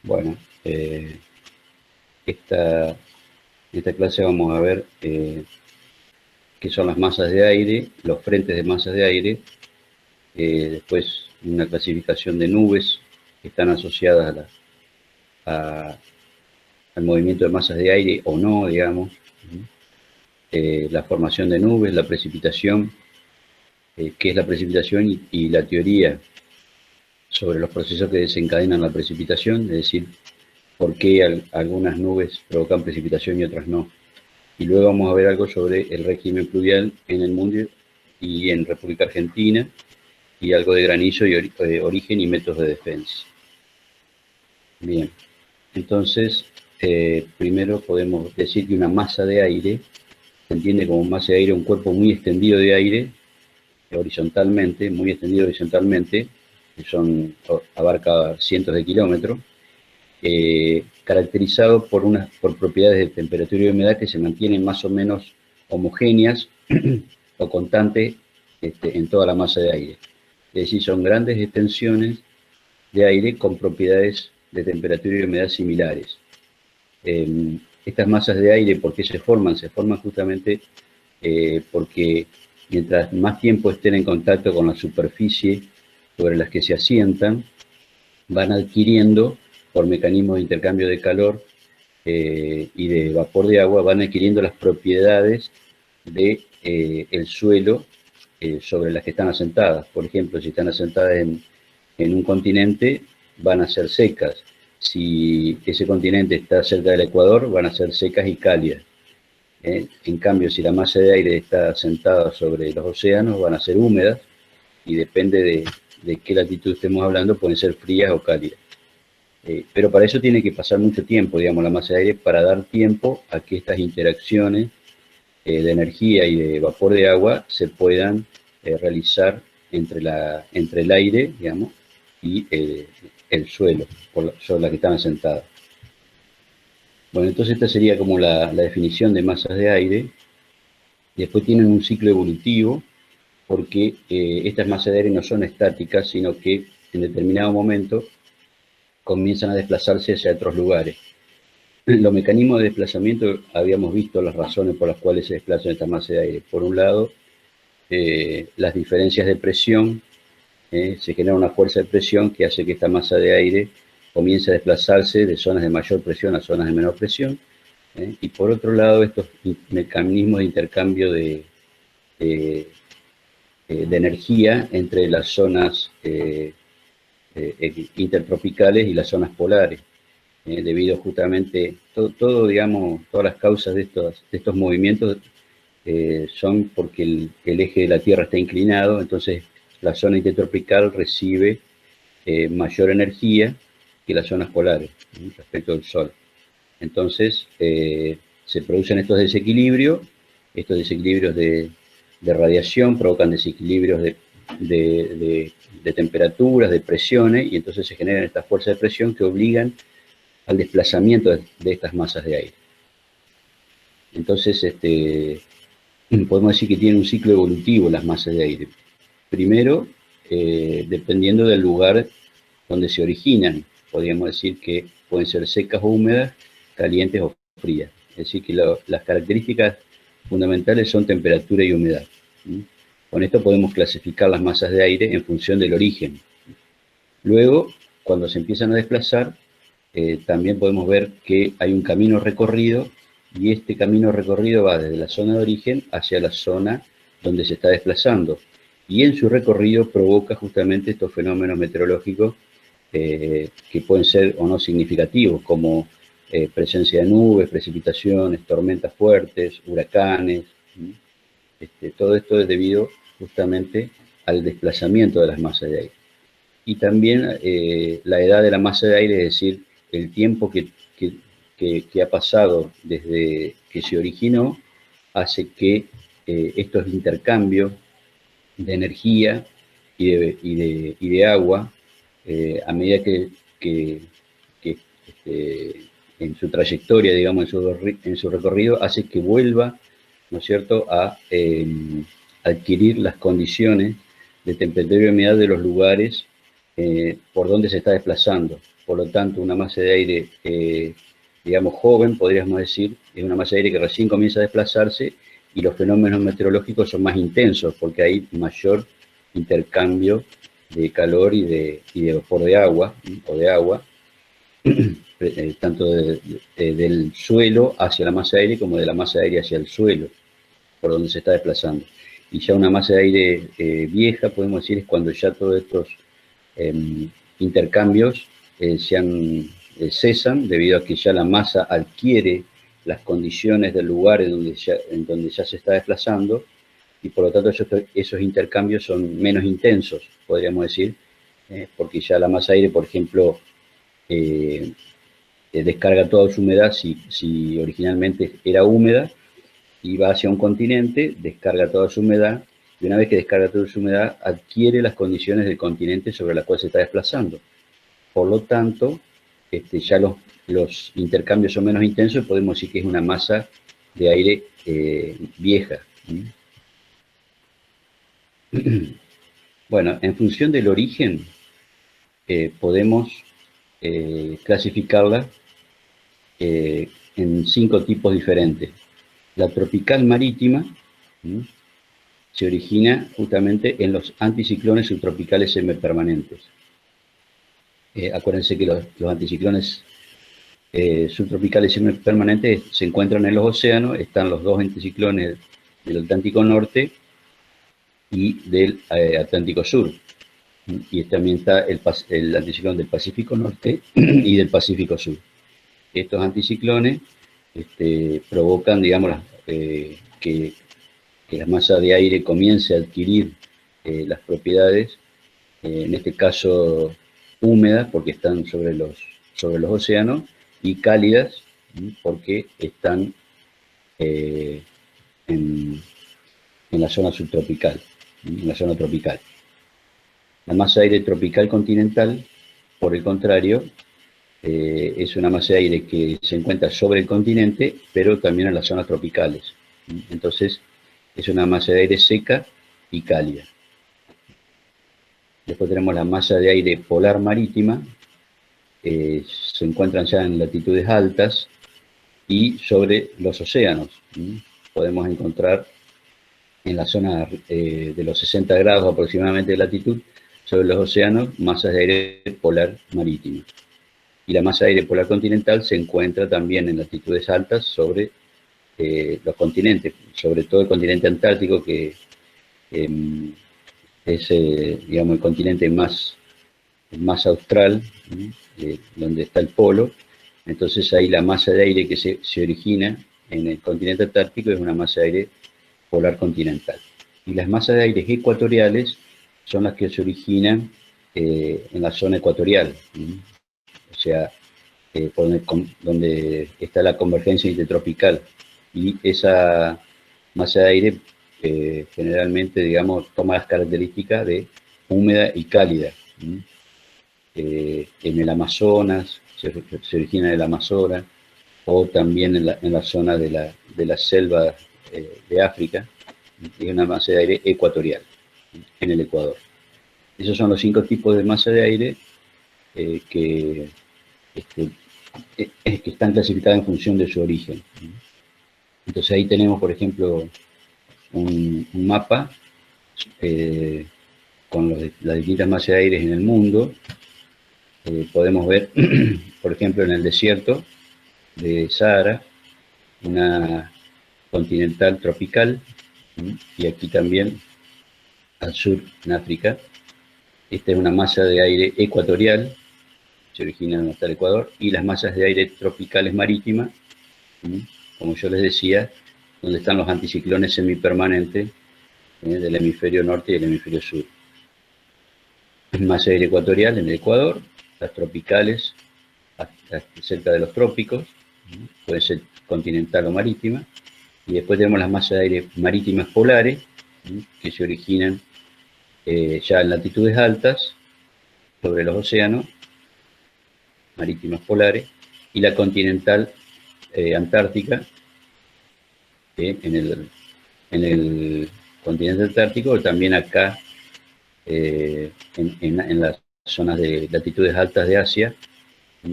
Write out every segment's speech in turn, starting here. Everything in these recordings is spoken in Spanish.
Bueno, esta, en esta clase vamos a ver qué son las masas de aire, los frentes de masas de aire, después una clasificación de nubes que están asociadas a- al movimiento de masas de aire o no, digamos, la formación de nubes, la precipitación, qué es la precipitación y la teoría sobre los procesos que desencadenan la precipitación, es decir, por qué algunas nubes provocan precipitación y otras no. Y luego vamos a ver algo sobre el régimen pluvial en el mundo y en República Argentina, y algo de granizo y origen y métodos de defensa. Bien, entonces, primero podemos decir que una masa de aire se entiende como masa de aire un cuerpo muy extendido de aire, horizontalmente, muy extendido horizontalmente, que abarca cientos de kilómetros, caracterizado por propiedades de temperatura y humedad que se mantienen más o menos homogéneas o constantes en toda la masa de aire. Es decir, son grandes extensiones de aire con propiedades de temperatura y humedad similares. Estas masas de aire, ¿por qué se forman? Se forman justamente porque mientras más tiempo estén en contacto con la superficie sobre las que se asientan, van adquiriendo, por mecanismos de intercambio de calor y de vapor de agua, van adquiriendo las propiedades de el suelo sobre las que están asentadas. Por ejemplo, si están asentadas en un continente, van a ser secas. Si ese continente está cerca del Ecuador, van a ser secas y cálidas. En cambio, si la masa de aire está asentada sobre los océanos, van a ser húmedas y depende de qué latitud estemos hablando, pueden ser frías o cálidas. Pero para eso tiene que pasar mucho tiempo, digamos, la masa de aire, para dar tiempo a que estas interacciones de energía y de vapor de agua se puedan realizar entre el aire, digamos, y el suelo sobre la que están sentadas. Bueno, entonces esta sería como la definición de masas de aire. Después tienen un ciclo evolutivo, porque estas masas de aire no son estáticas, sino que en determinado momento comienzan a desplazarse hacia otros lugares. Los mecanismos de desplazamiento, habíamos visto las razones por las cuales se desplazan estas masas de aire. Por un lado, las diferencias de presión, se genera una fuerza de presión que hace que esta masa de aire comience a desplazarse de zonas de mayor presión a zonas de menor presión. Y por otro lado, estos mecanismos de intercambio de energía entre las zonas intertropicales y las zonas polares. Debido justamente, digamos, todas las causas de estos movimientos son porque el eje de la Tierra está inclinado, entonces la zona intertropical recibe mayor energía que las zonas polares respecto al Sol. Entonces se producen estos desequilibrios de radiación provocan desequilibrios de temperaturas, de presiones, y entonces se generan estas fuerzas de presión que obligan al desplazamiento de estas masas de aire. Entonces, podemos decir que tienen un ciclo evolutivo las masas de aire. Primero, dependiendo del lugar donde se originan, podríamos decir que pueden ser secas o húmedas, calientes o frías. Es decir, que las características fundamentales son temperatura y humedad. Con esto podemos clasificar las masas de aire en función del origen. Luego, cuando se empiezan a desplazar, también podemos ver que hay un camino recorrido, y este camino recorrido va desde la zona de origen hacia la zona donde se está desplazando, y en su recorrido provoca justamente estos fenómenos meteorológicos que pueden ser o no significativos, como presencia de nubes, precipitaciones, tormentas fuertes, huracanes. Todo esto es debido justamente al desplazamiento de las masas de aire. Y también la edad de la masa de aire, es decir, el tiempo que ha pasado desde que se originó, hace que estos intercambios de energía y de agua, a medida que en su trayectoria, digamos, en su recorrido, hace que vuelva, ¿no es cierto?, a adquirir las condiciones de temperatura y humedad de los lugares por donde se está desplazando. por lo tanto una masa de aire, digamos, joven, podríamos decir, es una masa de aire que recién comienza a desplazarse y los fenómenos meteorológicos son más intensos porque hay mayor intercambio de calor y de vapor de agua, o de agua, tanto del suelo hacia la masa de aire como de la masa de aire hacia el suelo, por donde se está desplazando. Y ya una masa de aire vieja, podemos decir, es cuando ya todos estos intercambios cesan, debido a que ya la masa adquiere las condiciones del lugar en donde ya se está desplazando, y por lo tanto esos intercambios son menos intensos, podríamos decir, porque ya la masa de aire, por ejemplo, descarga toda su humedad, si originalmente era húmeda, y va hacia un continente, descarga toda su humedad, y una vez que descarga toda su humedad, adquiere las condiciones del continente sobre la cual se está desplazando. Por lo tanto, ya los intercambios son menos intensos y podemos decir que es una masa de aire vieja. Bueno, en función del origen, podemos clasificarla en 5 tipos diferentes. La tropical marítima se origina justamente en los anticiclones subtropicales semipermanentes. Acuérdense que los anticiclones subtropicales semipermanentes se encuentran en los océanos, están los 2 anticiclones del Atlántico Norte y del Atlántico Sur. Y también está el anticiclón del Pacífico Norte y del Pacífico Sur. Estos anticiclones provocan, digamos, que la masa de aire comience a adquirir las propiedades, en este caso húmedas, porque están sobre los océanos, y cálidas, porque están en la zona subtropical, en la zona tropical. La masa de aire tropical continental, por el contrario, es una masa de aire que se encuentra sobre el continente, pero también en las zonas tropicales. Entonces, es una masa de aire seca y cálida. Después tenemos la masa de aire polar marítima, se encuentran ya en latitudes altas y sobre los océanos. Podemos encontrar en la zona de los 60 grados aproximadamente de latitud, sobre los océanos, masas de aire polar marítima. Y la masa de aire polar continental se encuentra también en latitudes altas sobre los continentes, sobre todo el continente antártico, que es, digamos, el continente más austral, donde está el polo. Entonces ahí la masa de aire que se origina en el continente antártico es una masa de aire polar continental. Y las masas de aire ecuatoriales son las que se originan en la zona ecuatorial, o sea, donde está la convergencia intertropical, y esa masa de aire generalmente, digamos, toma las características de húmeda y cálida. En el Amazonas, se origina en el Amazonas, o también en la zona de la selva de África, y una masa de aire ecuatorial, en el Ecuador. Esos son los 5 tipos de masa de aire que están clasificadas en función de su origen. Entonces ahí tenemos, por ejemplo, un mapa con las distintas masas de aire en el mundo. Podemos ver, por ejemplo, en el desierto de Sahara, una continental tropical, y aquí también al sur, en África. Esta es una masa de aire ecuatorial, se origina en el Ecuador, y las masas de aire tropicales marítimas, como yo les decía, donde están los anticiclones semipermanentes del hemisferio norte y del hemisferio sur. Masa de aire ecuatorial en el Ecuador, las tropicales cerca de los trópicos, puede ser continental o marítima, y después tenemos las masas de aire marítimas polares, que se originan ya en latitudes altas, sobre los océanos, marítimas polares, y la continental antártica, en el continente antártico, o también acá en las zonas de latitudes altas de Asia,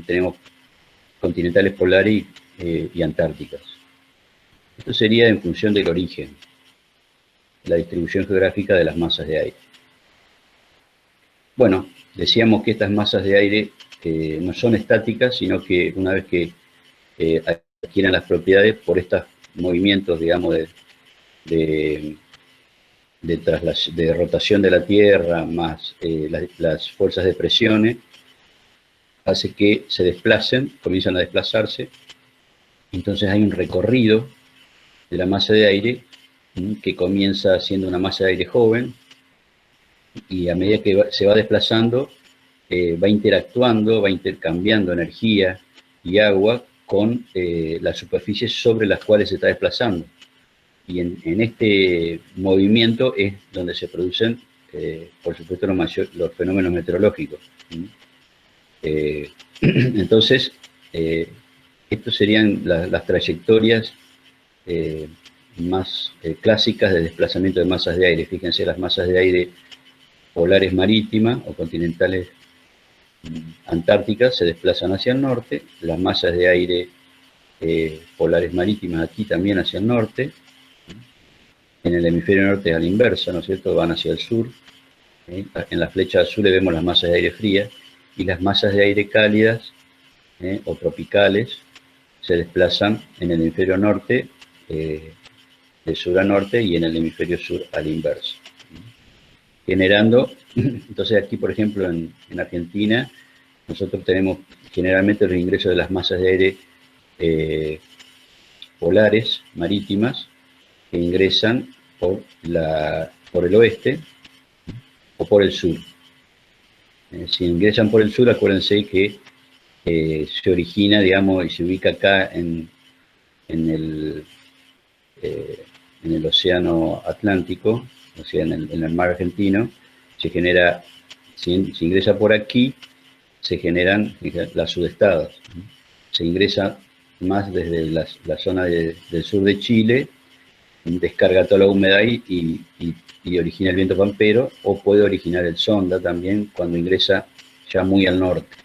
tenemos continentales polares y antárticas. Esto sería en función del origen, la distribución geográfica de las masas de aire. Bueno, decíamos que estas masas de aire no son estáticas, sino que una vez que adquieren las propiedades por estos movimientos, digamos, de rotación de la Tierra, más las fuerzas de presión, hace que se desplacen, comienzan a desplazarse. Entonces hay un recorrido de la masa de aire que comienza siendo una masa de aire joven, y a medida que se va desplazando, va interactuando, va intercambiando energía y agua con las superficies sobre las cuales se está desplazando. Y en este movimiento es donde se producen, por supuesto, los fenómenos meteorológicos. Entonces, estas serían las trayectorias más clásicas de desplazamiento de masas de aire. Fíjense, las masas de aire polares marítimas o continentales antárticas se desplazan hacia el norte, las masas de aire polares marítimas aquí también hacia el norte, en el hemisferio norte a la inversa, ¿no es cierto?, van hacia el sur. En la flecha azul vemos las masas de aire frías, y las masas de aire cálidas o tropicales se desplazan en el hemisferio norte, de sur a norte, y en el hemisferio sur a la inversa. Generando, entonces aquí por ejemplo en Argentina, nosotros tenemos generalmente los ingresos de las masas de aire polares marítimas, que ingresan por el oeste o por el sur. Si ingresan por el sur, acuérdense que se origina, digamos, y se ubica acá en el océano Atlántico, o sea, en el mar argentino. Se genera, si ingresa por aquí, se generan las sudestadas. Se ingresa más desde la zona del sur de Chile, descarga toda la humedad y origina el viento pampero, o puede originar el sonda también cuando ingresa ya muy al norte.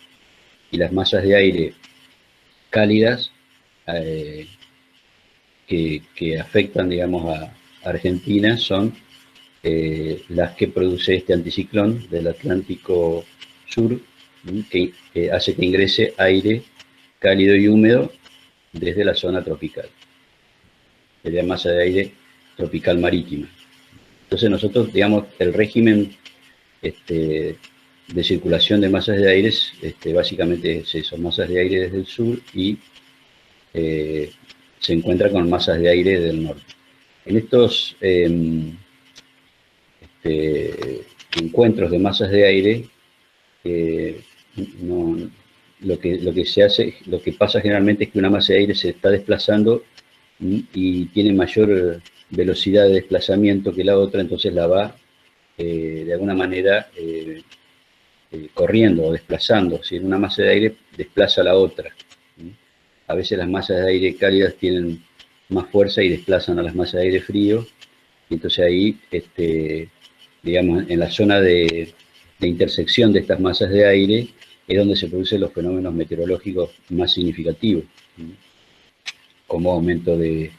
Y las masas de aire cálidas que afectan, digamos, a Argentina son las que produce este anticiclón del Atlántico Sur, que hace que ingrese aire cálido y húmedo desde la zona tropical. Es la masa de aire tropical marítima. Entonces nosotros, digamos, el régimen de circulación de masas de aire básicamente es eso, masas de aire desde el sur, y se encuentra con masas de aire del norte. En estos encuentros de masas de aire, lo que pasa generalmente es que una masa de aire se está desplazando y tiene mayor velocidad de desplazamiento que la otra, entonces la va de alguna manera corriendo o desplazando. Si una masa de aire desplaza a la otra. A veces las masas de aire cálidas tienen más fuerza y desplazan a las masas de aire frío, y entonces ahí, digamos, en la zona de intersección de estas masas de aire es donde se producen los fenómenos meteorológicos más significativos, como aumento de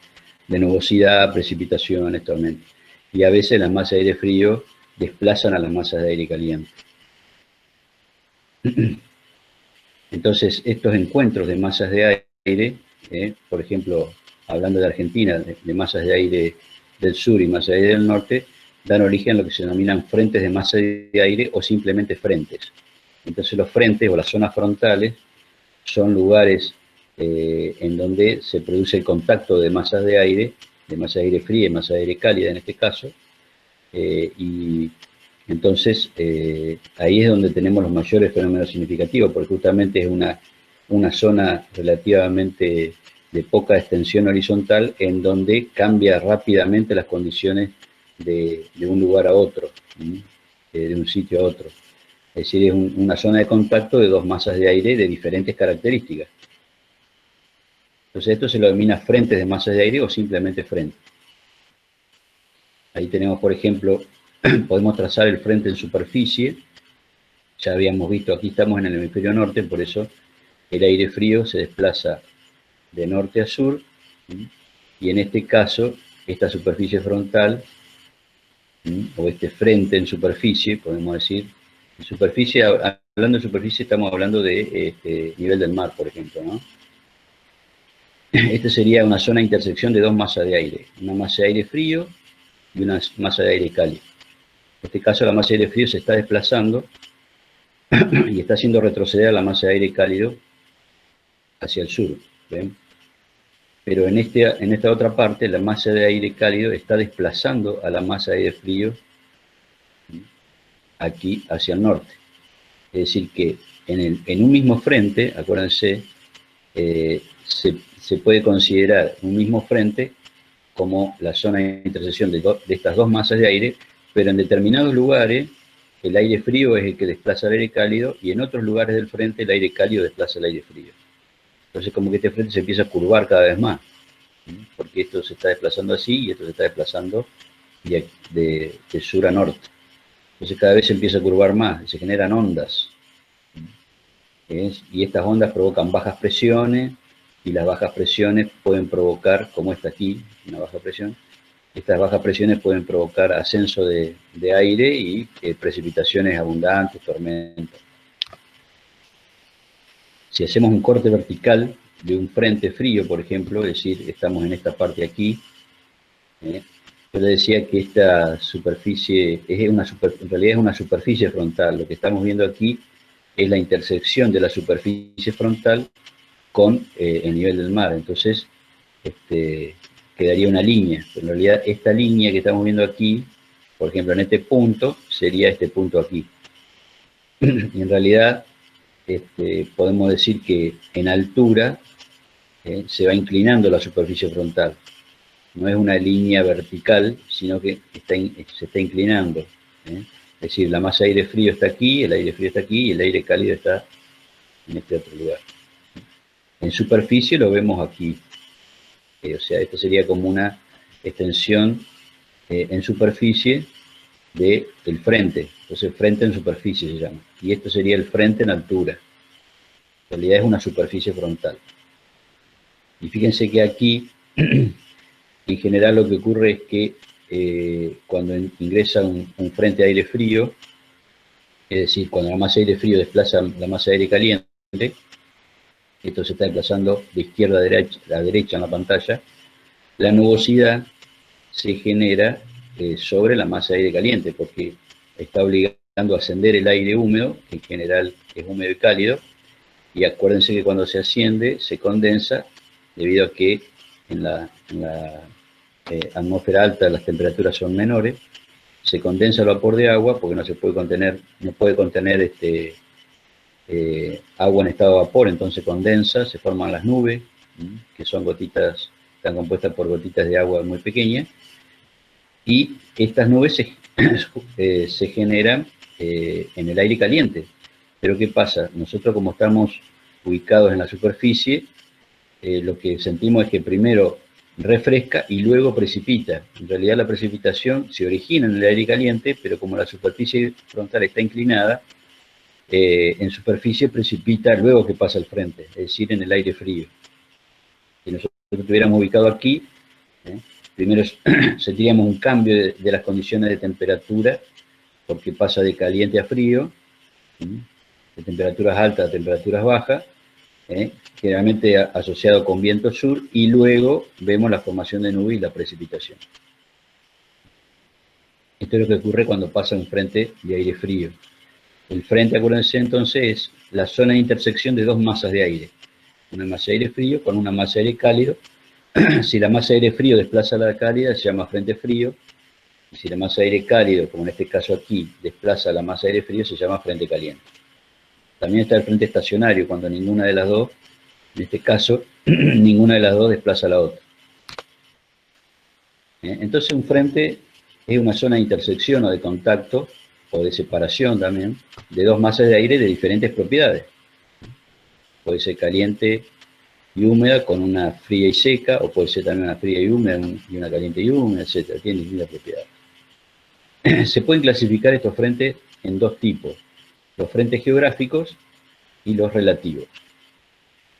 nubosidad, precipitaciones, tormentas. Y a veces las masas de aire frío desplazan a las masas de aire caliente. Entonces, estos encuentros de masas de aire, por ejemplo, hablando de Argentina, de masas de aire del sur y masas de aire del norte, dan origen a lo que se denominan frentes de masa de aire o simplemente frentes. Entonces los frentes o las zonas frontales son lugares en donde se produce el contacto de masas de aire fría y masa de aire cálida en este caso, y entonces ahí es donde tenemos los mayores fenómenos significativos, porque justamente es una zona relativamente de poca extensión horizontal en donde cambia rápidamente las condiciones de un lugar a otro, de un sitio a otro. Es decir, es una zona de contacto de dos masas de aire de diferentes características. Entonces esto se lo denomina frentes de masas de aire o simplemente frentes. Ahí tenemos, por ejemplo, podemos trazar el frente en superficie. Ya habíamos visto, aquí estamos en el hemisferio norte, por eso el aire frío se desplaza de norte a sur, y en este caso, esta superficie frontal, o este frente en superficie, podemos decir, en superficie, hablando de superficie, estamos hablando de nivel del mar, por ejemplo, ¿no? Esta sería una zona de intersección de dos masas de aire, una masa de aire frío y una masa de aire cálido. En este caso, la masa de aire frío se está desplazando y está haciendo retroceder a la masa de aire cálido hacia el sur, ¿ven? Pero en esta otra parte, la masa de aire cálido está desplazando a la masa de aire frío aquí hacia el norte. Es decir, que en un mismo frente, acuérdense, se puede considerar un mismo frente como la zona de intersección de estas dos masas de aire, pero en determinados lugares el aire frío es el que desplaza el aire cálido, y en otros lugares del frente el aire cálido desplaza el aire frío. Entonces como que este frente se empieza a curvar cada vez más, porque esto se está desplazando así y esto se está desplazando de sur a norte. Entonces cada vez se empieza a curvar más, y se generan ondas. Y estas ondas provocan bajas presiones, y las bajas presiones pueden provocar, como esta aquí, una baja presión, estas bajas presiones pueden provocar ascenso de aire y precipitaciones abundantes, tormentas. Si hacemos un corte vertical de un frente frío, por ejemplo, es decir, estamos en esta parte aquí, yo le decía que esta superficie en realidad es una superficie frontal. Lo que estamos viendo aquí es la intersección de la superficie frontal con el nivel del mar. Entonces, quedaría una línea. Pero en realidad, esta línea que estamos viendo aquí, por ejemplo, en este punto, sería este punto aquí. Y en realidad, podemos decir que en altura se va inclinando la superficie frontal. No es una línea vertical, sino que se está inclinando. Es decir, la masa de aire frío está aquí, el aire frío está aquí, y el aire cálido está en este otro lugar. En superficie lo vemos aquí. O sea, esto sería como una extensión en superficie del frente. Entonces, frente en superficie se llama. Y esto sería el frente en altura. En realidad es una superficie frontal. Y fíjense que aquí, en general, lo que ocurre es que cuando ingresa un frente de aire frío, es decir, cuando la masa de aire frío desplaza la masa de aire caliente, esto se está desplazando de izquierda a derecha en la pantalla, la nubosidad se genera sobre la masa de aire caliente, porque está obligando a ascender el aire húmedo, que en general es húmedo y cálido, y acuérdense que cuando se asciende, se condensa, debido a que en la atmósfera alta las temperaturas son menores, se condensa el vapor de agua, porque no puede contener agua en estado de vapor, entonces condensa, se forman las nubes, que son gotitas, están compuestas por gotitas de agua muy pequeñas, y estas nubes se generan en el aire caliente. Pero ¿qué pasa? Nosotros, como estamos ubicados en la superficie, lo que sentimos es que primero refresca y luego precipita. En realidad la precipitación se origina en el aire caliente, pero como la superficie frontal está inclinada, en superficie precipita luego que pasa al frente, es decir, en el aire frío. Si nosotros estuviéramos ubicados aquí, primero sentiríamos un cambio de las condiciones de temperatura, porque pasa de caliente a frío, de temperaturas altas a temperaturas bajas, generalmente asociado con viento sur, y luego vemos la formación de nubes y la precipitación. Esto es lo que ocurre cuando pasa un frente de aire frío. El frente, acuérdense entonces, es la zona de intersección de dos masas de aire. Una masa de aire frío con una masa de aire cálido. Si la masa de aire frío desplaza a la cálida, se llama frente frío. Y si la masa de aire cálido, como en este caso aquí, desplaza a la masa de aire frío, se llama frente caliente. También está el frente estacionario, cuando ninguna de las dos, en este caso, ninguna de las dos desplaza a la otra. Entonces un frente es una zona de intersección o de contacto, o de separación también, de dos masas de aire de diferentes propiedades. Puede ser caliente y húmeda con una fría y seca, o puede ser también una fría y húmeda y una caliente y húmeda, etc. Tiene distintas propiedades. Se pueden clasificar estos frentes en dos tipos: los frentes geográficos y los relativos.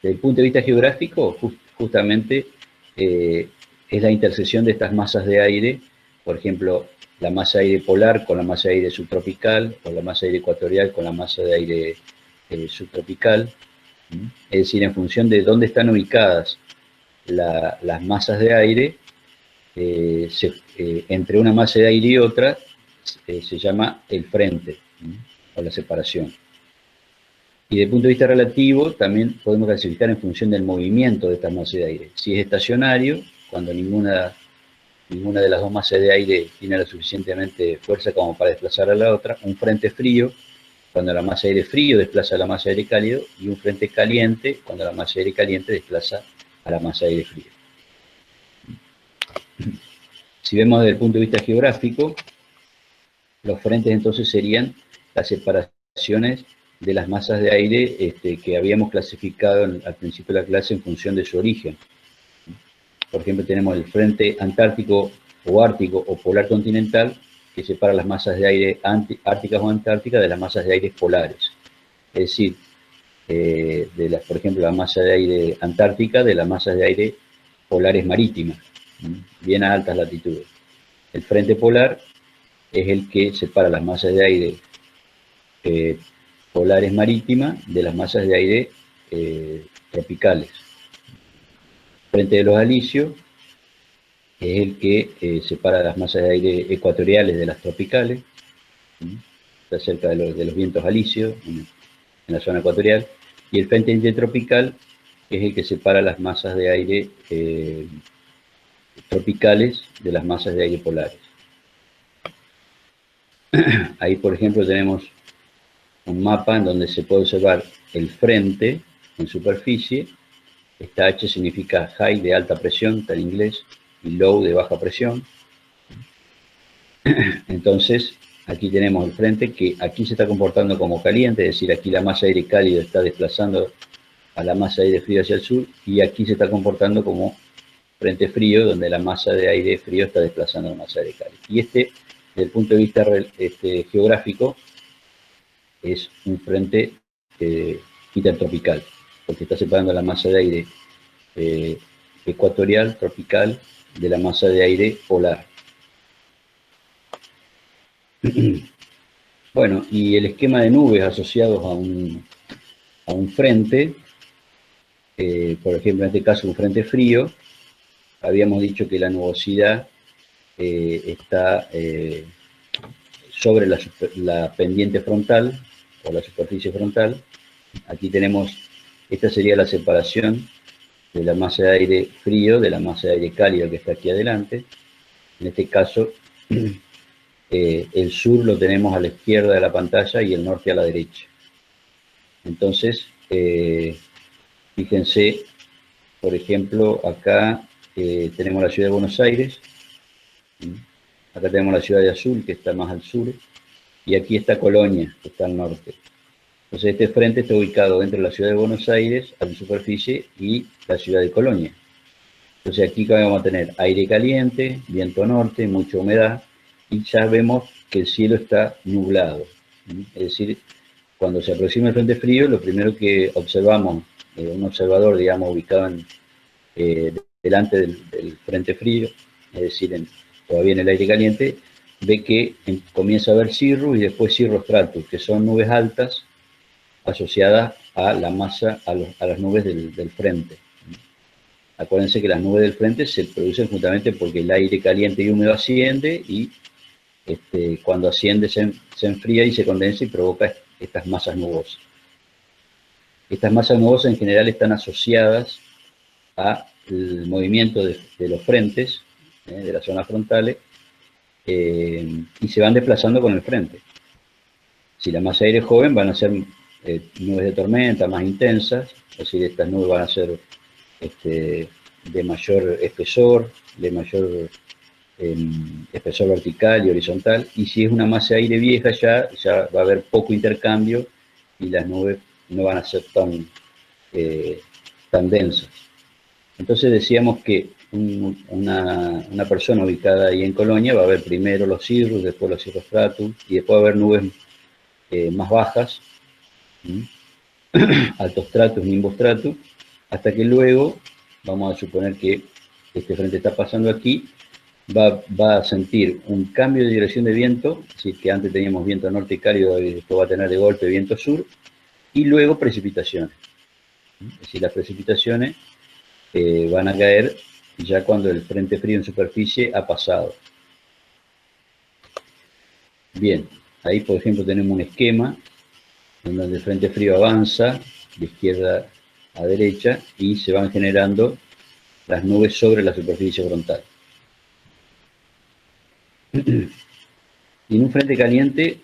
Desde el punto de vista geográfico, justamente es la intersección de estas masas de aire, por ejemplo, la masa de aire polar con la masa de aire subtropical, o la masa de aire ecuatorial con la masa de aire subtropical. Es decir, en función de dónde están ubicadas las masas de aire, entre una masa de aire y otra se llama el frente, o la separación. Y desde el punto de vista relativo, también podemos clasificar en función del movimiento de estas masas de aire. Si es estacionario, cuando ninguna de las dos masas de aire tiene la suficientemente fuerza como para desplazar a la otra, un frente frío, cuando la masa de aire frío desplaza a la masa de aire cálido, y un frente caliente, cuando la masa de aire caliente desplaza a la masa de aire frío. Si vemos desde el punto de vista geográfico, los frentes entonces serían las separaciones de las masas de aire que habíamos clasificado al principio de la clase en función de su origen. Por ejemplo, tenemos el frente antártico o ártico o polar continental, que separa las masas de aire árticas o antárticas de las masas de aire polares. Es decir, por ejemplo, la masa de aire antártica de las masas de aire polares marítimas, bien a altas latitudes. El frente polar es el que separa las masas de aire polares marítimas de las masas de aire tropicales. El frente de los alisios es el que separa las masas de aire ecuatoriales de las tropicales, está cerca de los vientos alisios, en la zona ecuatorial, y el frente intertropical es el que separa las masas de aire tropicales de las masas de aire polares. Ahí, por ejemplo, tenemos un mapa en donde se puede observar el frente en superficie. Esta H significa high, de alta presión, está en inglés, y low, de baja presión. Entonces, aquí tenemos el frente que aquí se está comportando como caliente, es decir, aquí la masa de aire cálido está desplazando a la masa de aire frío hacia el sur, y aquí se está comportando como frente frío, donde la masa de aire frío está desplazando a la masa de aire cálido. Y desde el punto de vista geográfico, es un frente intertropical, porque está separando la masa de aire ecuatorial, tropical, de la masa de aire polar. Bueno, y el esquema de nubes asociados a un frente, por ejemplo, en este caso un frente frío, habíamos dicho que la nubosidad está sobre la pendiente frontal, o la superficie frontal. Aquí tenemos, esta sería la separación de la masa de aire frío de la masa de aire cálido que está aquí adelante. En este caso, el sur lo tenemos a la izquierda de la pantalla y el norte a la derecha. Entonces, fíjense, por ejemplo, acá tenemos la ciudad de Buenos Aires, acá tenemos la ciudad de Azul, que está más al sur, y aquí está Colonia, que está al norte. Entonces este frente está ubicado entre la ciudad de Buenos Aires, a la superficie, y la ciudad de Colonia. Entonces aquí vamos a tener aire caliente, viento norte, mucha humedad, y ya vemos que el cielo está nublado. Es decir, cuando se aproxima el frente frío, lo primero que observamos, un observador, digamos, ubicado delante del frente frío, es decir, todavía en el aire caliente, ve que comienza a haber cirrus y después cirrostratus, que son nubes altas asociadas a la masa, a las nubes del frente. Acuérdense que las nubes del frente se producen justamente porque el aire caliente y húmedo asciende, y cuando asciende se enfría y se condensa y provoca estas masas nubosas. Estas masas nubosas en general están asociadas al movimiento de los frentes, de las zonas frontales, y se van desplazando con el frente. Si la masa de aire es joven, van a ser nubes de tormenta más intensas, es decir, estas nubes van a ser de mayor espesor, de mayor espesor vertical y horizontal, y si es una masa de aire vieja ya va a haber poco intercambio y las nubes no van a ser tan densas. Entonces decíamos que una persona ubicada ahí en Colonia va a ver primero los cirrus, después los cirrostratus, y después va a haber nubes más bajas, altostratus, nimbostratus, hasta que luego, vamos a suponer que este frente está pasando aquí, va a sentir un cambio de dirección de viento, es decir, que antes teníamos viento norte y cálido, y esto va a tener de golpe viento sur, y luego precipitaciones. Es decir, las precipitaciones van a caer ya cuando el frente frío en superficie ha pasado. Bien, ahí por ejemplo tenemos un esquema en donde el frente frío avanza de izquierda a derecha y se van generando las nubes sobre la superficie frontal. Y en un frente caliente,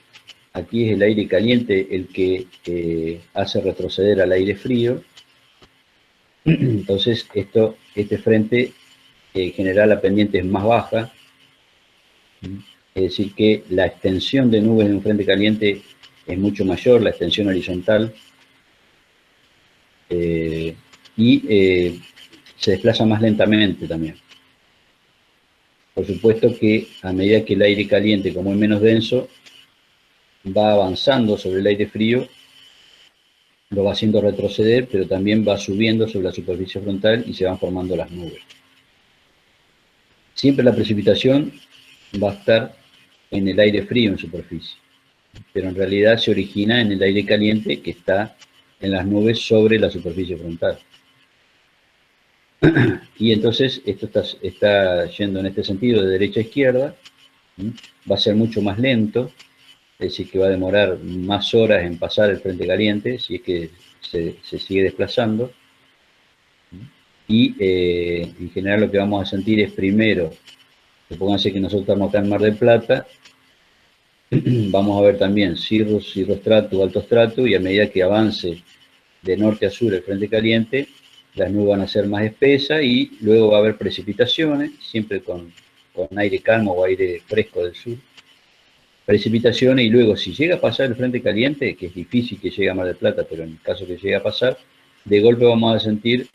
aquí es el aire caliente el que hace retroceder al aire frío. Entonces este frente genera la pendiente es más baja, es decir que la extensión de nubes en un frente caliente es mucho mayor, la extensión horizontal, y se desplaza más lentamente también. Por supuesto que a medida que el aire caliente, como es menos denso, va avanzando sobre el aire frío, lo va haciendo retroceder, pero también va subiendo sobre la superficie frontal y se van formando las nubes. Siempre la precipitación va a estar en el aire frío en superficie, pero en realidad se origina en el aire caliente que está en las nubes sobre la superficie frontal. Y entonces esto está yendo en este sentido de derecha a izquierda, va a ser mucho más lento, es decir, que va a demorar más horas en pasar el frente caliente, si es que se sigue desplazando. Y en general lo que vamos a sentir es primero, supónganse que nosotros estamos acá en Mar del Plata, vamos a ver también cirrus, cirrostratus, alto stratus, y a medida que avance de norte a sur el frente caliente, las nubes van a ser más espesas y luego va a haber precipitaciones, siempre con aire calmo o aire fresco del sur. Precipitaciones y luego si llega a pasar el frente caliente, que es difícil que llegue a Mar del Plata, pero en el caso que llegue a pasar, de golpe vamos a sentir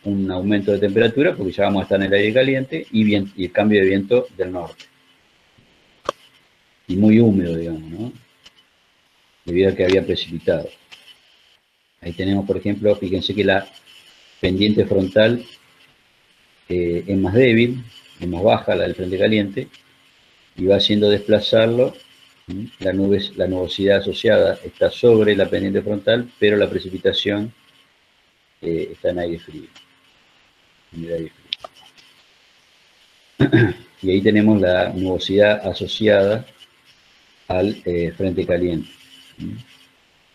un aumento de temperatura porque ya vamos a estar en el aire caliente y el cambio de viento del norte. Y muy húmedo, digamos, ¿no? Debido a que había precipitado. Ahí tenemos, por ejemplo, fíjense que la pendiente frontal es más débil, es más baja, la del frente caliente, y va haciendo desplazarlo. La nubosidad asociada está sobre la pendiente frontal, pero la precipitación está en aire frío. Y ahí tenemos la nubosidad asociada al frente caliente.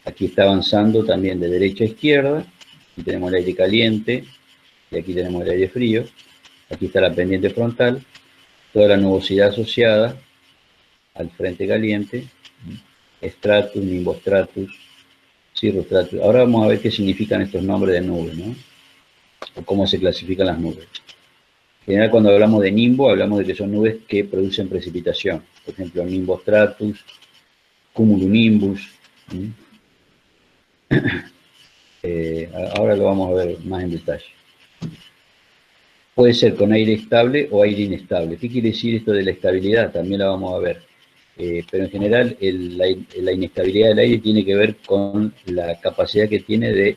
Aquí está avanzando también de derecha a izquierda, aquí tenemos el aire caliente, y aquí tenemos el aire frío, aquí está la pendiente frontal, toda la nubosidad asociada al frente caliente, stratus, nimbostratus, cirrostratus. Ahora vamos a ver qué significan estos nombres de nubes, ¿no? O cómo se clasifican las nubes. En general, cuando hablamos de nimbo, hablamos de que son nubes que producen precipitación. Por ejemplo, nimbostratus, cumulonimbus. Ahora lo vamos a ver más en detalle. Puede ser con aire estable o aire inestable. ¿Qué quiere decir esto de la estabilidad? También la vamos a ver. Pero en general la inestabilidad del aire tiene que ver con la capacidad que tiene de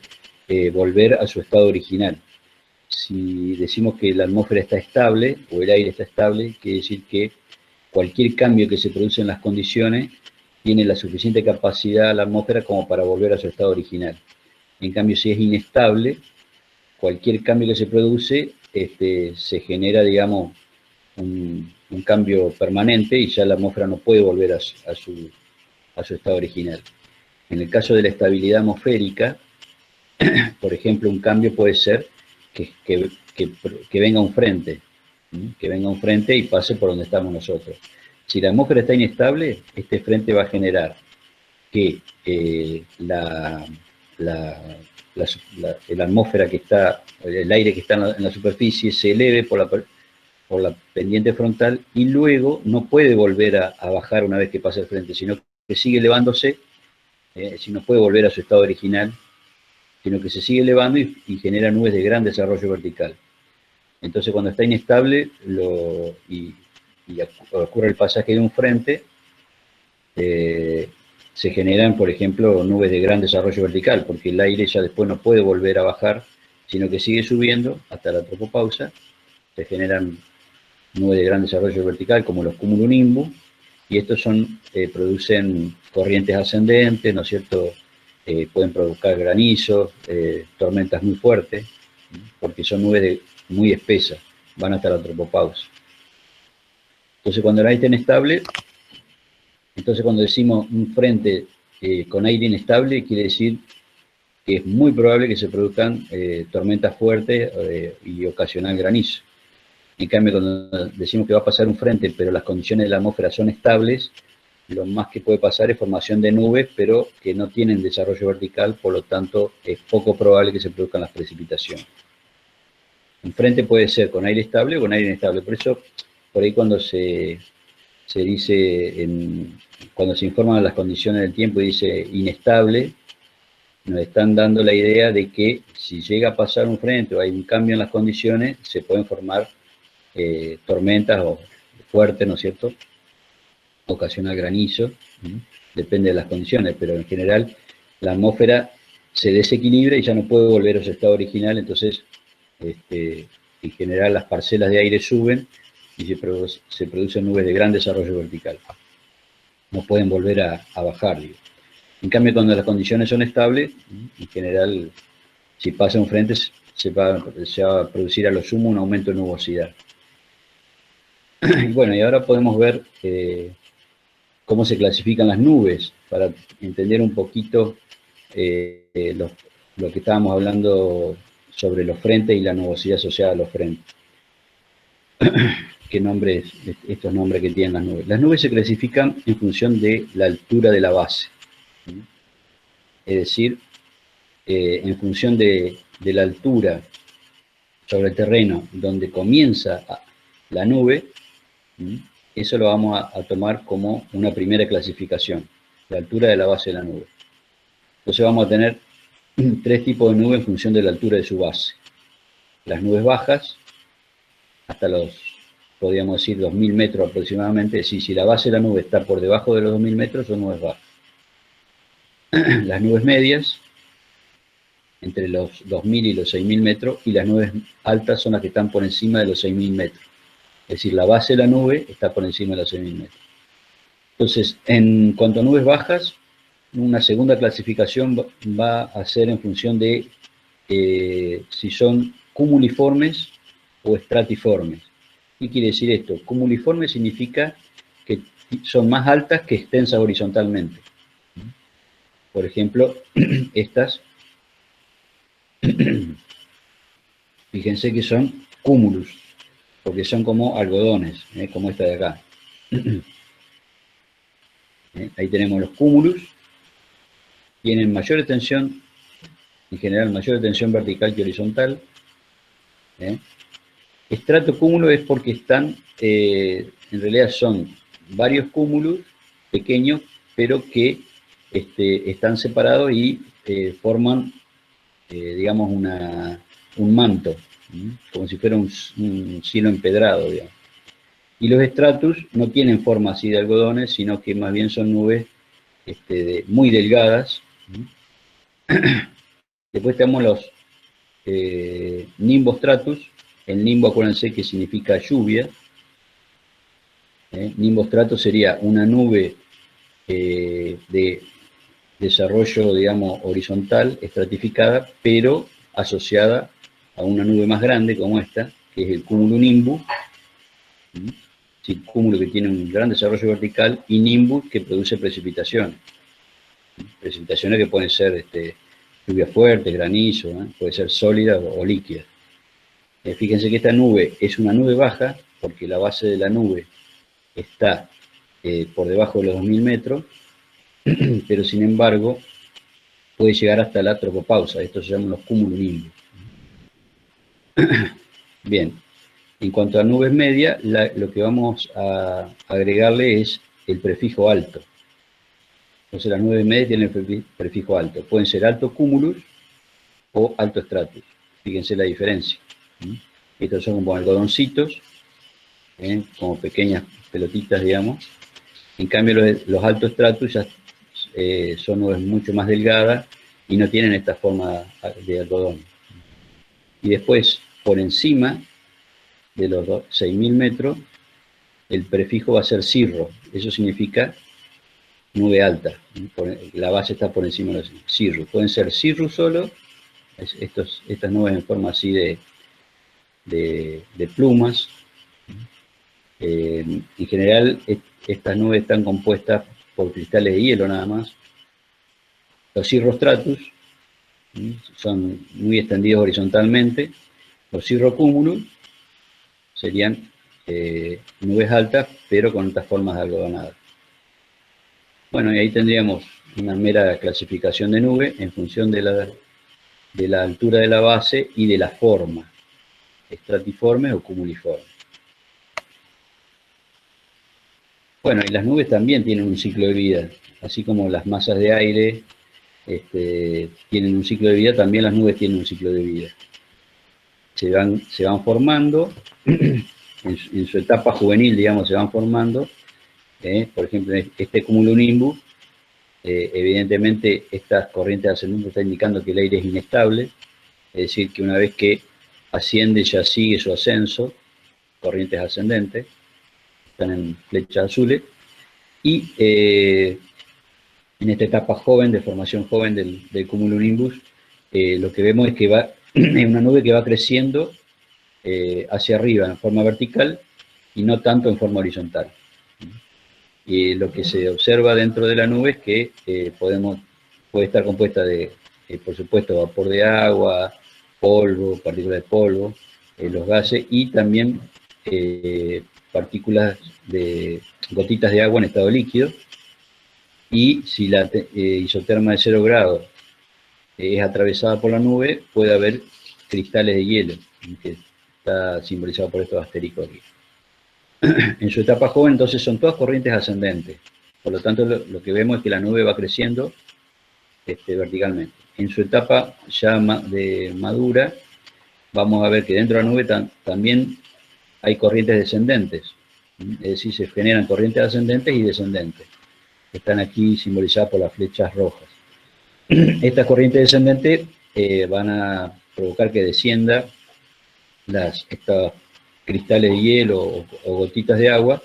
volver a su estado original. Si decimos que la atmósfera está estable o el aire está estable, quiere decir que cualquier cambio que se produce en las condiciones tiene la suficiente capacidad la atmósfera como para volver a su estado original. En cambio, si es inestable, cualquier cambio que se produce se genera, digamos, un cambio permanente y ya la atmósfera no puede volver a su estado original. En el caso de la estabilidad atmosférica, por ejemplo, un cambio puede ser que venga un frente, y pase por donde estamos nosotros. Si la atmósfera está inestable, este frente va a generar que la atmósfera que está, el aire que está en la superficie se eleve por la pendiente frontal y luego no puede volver a bajar una vez que pasa el frente, sino que sigue elevándose, si no puede volver a su estado original, sino que se sigue elevando y genera nubes de gran desarrollo vertical. Entonces cuando está inestable y ocurre el pasaje de un frente, se generan, por ejemplo, nubes de gran desarrollo vertical, porque el aire ya después no puede volver a bajar, sino que sigue subiendo hasta la tropopausa. Se generan nubes de gran desarrollo vertical, como los cumulonimbus, y estos producen corrientes ascendentes, ¿no es cierto? Pueden provocar granizos, tormentas muy fuertes, porque son nubes muy espesas, van hasta la tropopausa. Entonces, cuando el aire está inestable, entonces cuando decimos un frente con aire inestable, quiere decir que es muy probable que se produzcan tormentas fuertes y ocasional granizo. En cambio, cuando decimos que va a pasar un frente, pero las condiciones de la atmósfera son estables, lo más que puede pasar es formación de nubes, pero que no tienen desarrollo vertical, por lo tanto es poco probable que se produzcan las precipitaciones. Un frente puede ser con aire estable o con aire inestable. Por eso, por ahí cuando se dice, cuando se informan las condiciones del tiempo y dice inestable, nos están dando la idea de que si llega a pasar un frente o hay un cambio en las condiciones, se pueden formar tormentas fuertes, ¿no es cierto? Ocasional granizo, depende de las condiciones, pero en general la atmósfera se desequilibra y ya no puede volver a su estado original, entonces en general las parcelas de aire suben y se producen nubes de gran desarrollo vertical. No pueden volver a bajar, digo. En cambio, cuando las condiciones son estables, en general, si pasa un frente, se va a producir a lo sumo un aumento de nubosidad. Bueno, y ahora podemos ver cómo se clasifican las nubes, para entender un poquito lo que estábamos hablando sobre los frentes y la nubosidad asociada a los frentes. ¿Qué nombres, estos nombres que tienen las nubes? Las nubes se clasifican en función de la altura de la base. Es decir, en función de la altura sobre el terreno donde comienza la nube, eso lo vamos a tomar como una primera clasificación, la altura de la base de la nube. Entonces vamos a tener tres tipos de nubes en función de la altura de su base. Las nubes bajas, hasta podríamos decir, 2000 metros aproximadamente, es decir, si la base de la nube está por debajo de los 2000 metros, son nubes bajas. Las nubes medias, entre los 2000 y los 6000 metros, y las nubes altas son las que están por encima de los 6000 metros. Es decir, la base de la nube está por encima de los 6000 metros. Entonces, en cuanto a nubes bajas, una segunda clasificación va a ser en función de si son cumuliformes o estratiformes. ¿Qué quiere decir esto? Cumuliforme significa que son más altas que extensas horizontalmente. Por ejemplo, estas, fíjense que son cúmulos, porque son como algodones, como esta de acá. Ahí tenemos los cúmulos, tienen mayor extensión, en general mayor extensión vertical que horizontal. Estratocúmulo es porque están, en realidad son varios cúmulos pequeños, pero que están separados y forman, digamos, un manto, como si fuera un cielo empedrado, digamos. Y los estratus no tienen forma así de algodones, sino que más bien son nubes muy delgadas. Después tenemos los nimbostratus. El nimbo, acuérdense que significa lluvia. Nimbostratus sería una nube de desarrollo, digamos, horizontal, estratificada, pero asociada a una nube más grande como esta, que es el cumulonimbus. Sí, cúmulo que tiene un gran desarrollo vertical, y nimbus que produce precipitaciones. Precipitaciones que pueden ser lluvia fuerte, granizo, puede ser sólida o líquida. Fíjense que esta nube es una nube baja, porque la base de la nube está por debajo de los 2000 metros, pero sin embargo puede llegar hasta la tropopausa. Estos se llaman los cumulonimbus. Bien, en cuanto a nubes medias, lo que vamos a agregarle es el prefijo alto. Entonces las nubes medias tienen el prefijo alto. Pueden ser alto cúmulos o alto stratus. Fíjense la diferencia. Estos son como algodoncitos, como pequeñas pelotitas, digamos. En cambio los altos stratus ya son nubes mucho más delgadas y no tienen esta forma de algodón. Y después, por encima de los 6.000 metros, el prefijo va a ser cirro. Eso significa nube alta. La base está por encima de los cirrus. Pueden ser cirrus solo, estas nubes en forma así de plumas. En general, estas nubes están compuestas por cristales de hielo nada más. Los cirrostratus son muy extendidos horizontalmente. Los cirrocúmulos serían nubes altas, pero con estas formas de algodonadas. Bueno, y ahí tendríamos una mera clasificación de nube en función de la altura de la base y de la forma, estratiforme o cumuliforme. Bueno, y las nubes también tienen un ciclo de vida, así como las masas de aire tienen un ciclo de vida, también las nubes tienen un ciclo de vida. Se van formando, en su etapa juvenil, digamos, se van formando. Por ejemplo, este cumulonimbus, evidentemente estas corrientes ascendentes están indicando que el aire es inestable, es decir, que una vez que asciende ya sigue su ascenso, corrientes ascendentes, están en flechas azules, y en esta etapa joven, de formación joven del cumulonimbus, lo que vemos es que es una nube que va creciendo hacia arriba en forma vertical y no tanto en forma horizontal. Y lo que se observa dentro de la nube es que puede estar compuesta de, por supuesto, vapor de agua, polvo, partículas de polvo, los gases y también partículas de gotitas de agua en estado líquido. Y si la isoterma de 0 grados es atravesada por la nube, puede haber cristales de hielo, que está simbolizado por estos asteriscos aquí. En su etapa joven, entonces, son todas corrientes ascendentes. Por lo tanto, lo que vemos es que la nube va creciendo verticalmente. En su etapa ya de madura, vamos a ver que dentro de la nube también hay corrientes descendentes. Es decir, se generan corrientes ascendentes y descendentes. Están aquí simbolizadas por las flechas rojas. Estas corrientes descendentes van a provocar que descienda estos cristales de hielo o gotitas de agua,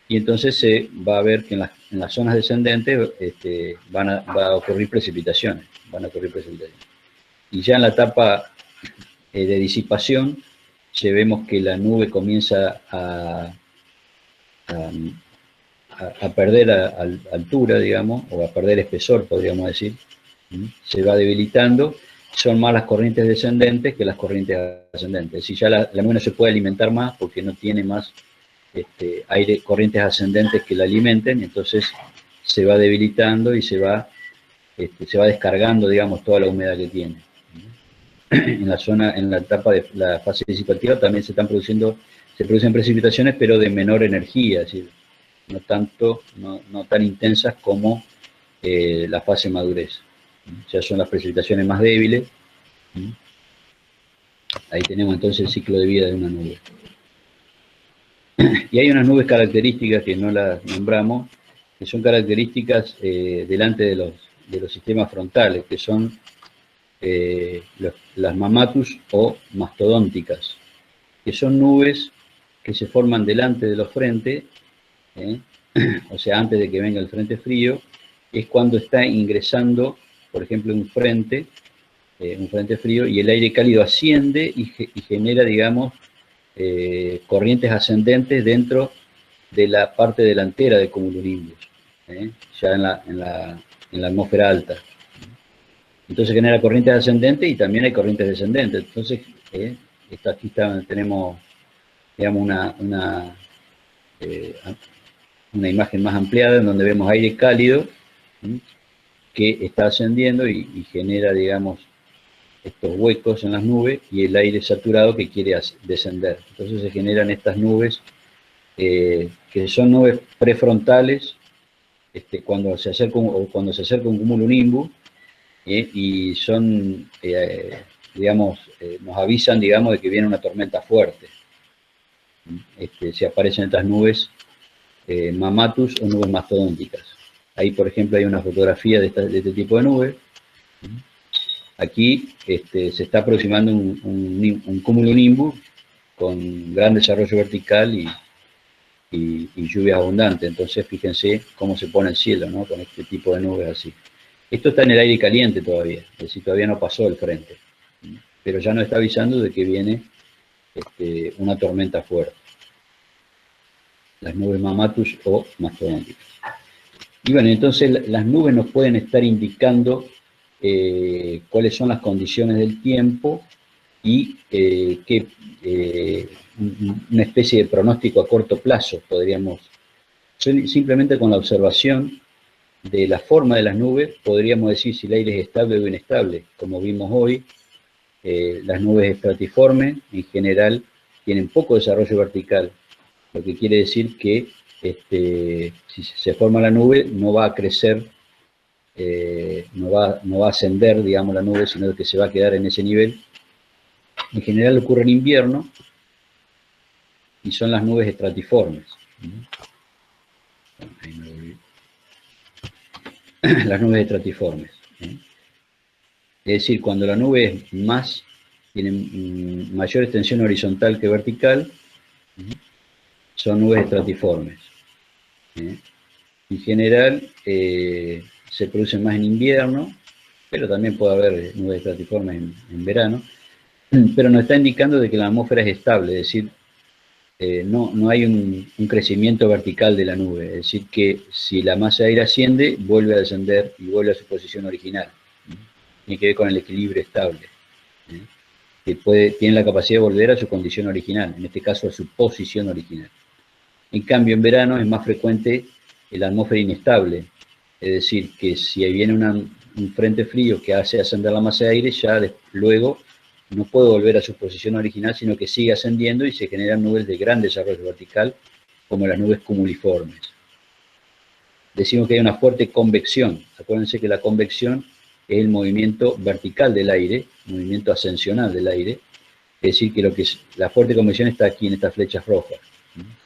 y entonces se va a ver que en las zonas descendentes va a ocurrir precipitaciones, Y ya en la etapa de disipación, ya vemos que la nube comienza a perder altura, digamos, o a perder espesor, podríamos decir. Se va debilitando. Son más las corrientes descendentes que las corrientes ascendentes. Es decir, ya la nube no se puede alimentar más porque no tiene más corrientes ascendentes que la alimenten, entonces se va debilitando y se va descargando, digamos, toda la humedad que tiene. En la etapa de la fase disipativa también se producen precipitaciones, pero de menor energía, es decir, no tan intensas como la fase madurez. Ya son las precipitaciones más débiles. Ahí tenemos entonces el ciclo de vida de una nube. Y hay unas nubes características que no las nombramos, que son características delante de los sistemas frontales, que son las mammatus o mastodónticas, que son nubes que se forman delante de los frentes, o sea, antes de que venga el frente frío, es cuando está ingresando, por ejemplo, un frente frío, y el aire cálido asciende y genera, digamos, corrientes ascendentes dentro de la parte delantera del cumulonimbus, ya en la atmósfera alta. Entonces genera corrientes ascendentes y también hay corrientes descendentes. Entonces, aquí tenemos, digamos, una imagen más ampliada en donde vemos aire cálido que está ascendiendo y genera, digamos, estos huecos en las nubes y el aire saturado que quiere descender. Entonces se generan estas nubes que son nubes prefrontales cuando se acerca un cumulonimbus y son, digamos, nos avisan, digamos, de que viene una tormenta fuerte. Se aparecen estas nubes mammatus o nubes mastodónticas. Ahí, por ejemplo, hay una fotografía de este tipo de nube. Aquí se está aproximando un cumulonimbus con gran desarrollo vertical y lluvia abundante. Entonces, fíjense cómo se pone el cielo, ¿no? Con este tipo de nubes así. Esto está en el aire caliente todavía, es decir, todavía no pasó el frente, pero ya nos está avisando de que viene una tormenta fuerte. Las nubes Mammatus o mastodónticas. Y bueno, entonces las nubes nos pueden estar indicando cuáles son las condiciones del tiempo y una especie de pronóstico a corto plazo, podríamos, simplemente con la observación de la forma de las nubes, podríamos decir si el aire es estable o inestable. Como vimos hoy, las nubes estratiformes en general tienen poco desarrollo vertical, lo que quiere decir que si se forma la nube no va a crecer, no va a ascender, digamos, la nube, sino que se va a quedar en ese nivel. En general ocurre en invierno y son las nubes estratiformes. Las nubes estratiformes. Es decir, cuando la nube es tiene mayor extensión horizontal que vertical, son nubes estratiformes. En general, se producen más en invierno, pero también puede haber nubes estratiformes en verano, pero nos está indicando de que la atmósfera es estable, es decir, no hay un crecimiento vertical de la nube, es decir, que si la masa de aire asciende, vuelve a descender y vuelve a su posición original. Tiene que ver con el equilibrio estable, que tiene la capacidad de volver a su condición original, en este caso a su posición original. En cambio, en verano es más frecuente la atmósfera inestable, es decir, que si viene un frente frío que hace ascender la masa de aire, ya luego no puede volver a su posición original, sino que sigue ascendiendo y se generan nubes de gran desarrollo vertical, como las nubes cumuliformes. Decimos que hay una fuerte convección. Acuérdense que la convección es el movimiento vertical del aire, movimiento ascensional del aire, es decir, que la fuerte convección está aquí en estas flechas rojas.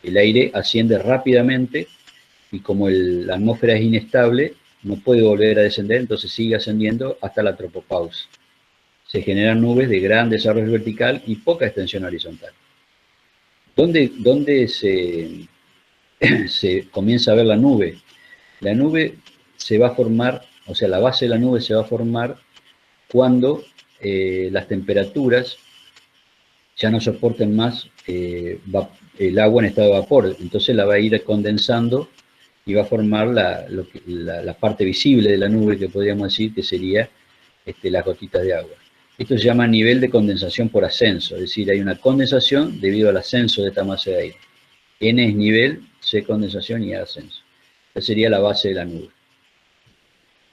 El aire asciende rápidamente y como la atmósfera es inestable, no puede volver a descender, entonces sigue ascendiendo hasta la tropopausa. Se generan nubes de gran desarrollo vertical y poca extensión horizontal. ¿Dónde se comienza a ver la nube? La nube se va a formar, o sea, la base de la nube se va a formar cuando las temperaturas ya no soporten más el agua en estado de vapor, entonces la va a ir condensando y va a formar la parte visible de la nube, que podríamos decir que sería las gotitas de agua. Esto se llama nivel de condensación por ascenso, es decir, hay una condensación debido al ascenso de esta masa de aire. N es nivel, C condensación y A ascenso. Esta sería la base de la nube.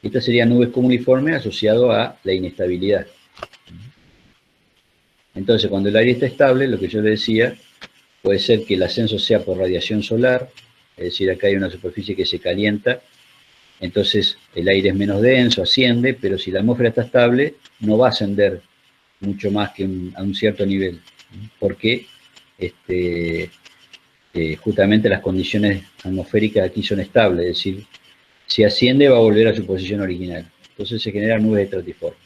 Esta sería nubes cumuliformes asociado a la inestabilidad. Entonces, cuando el aire está estable, lo que yo le decía, puede ser que el ascenso sea por radiación solar, es decir, acá hay una superficie que se calienta, entonces el aire es menos denso, asciende, pero si la atmósfera está estable, no va a ascender mucho más que a un cierto nivel, porque justamente las condiciones atmosféricas aquí son estables, es decir, si asciende va a volver a su posición original. Entonces se generan nubes estratiformes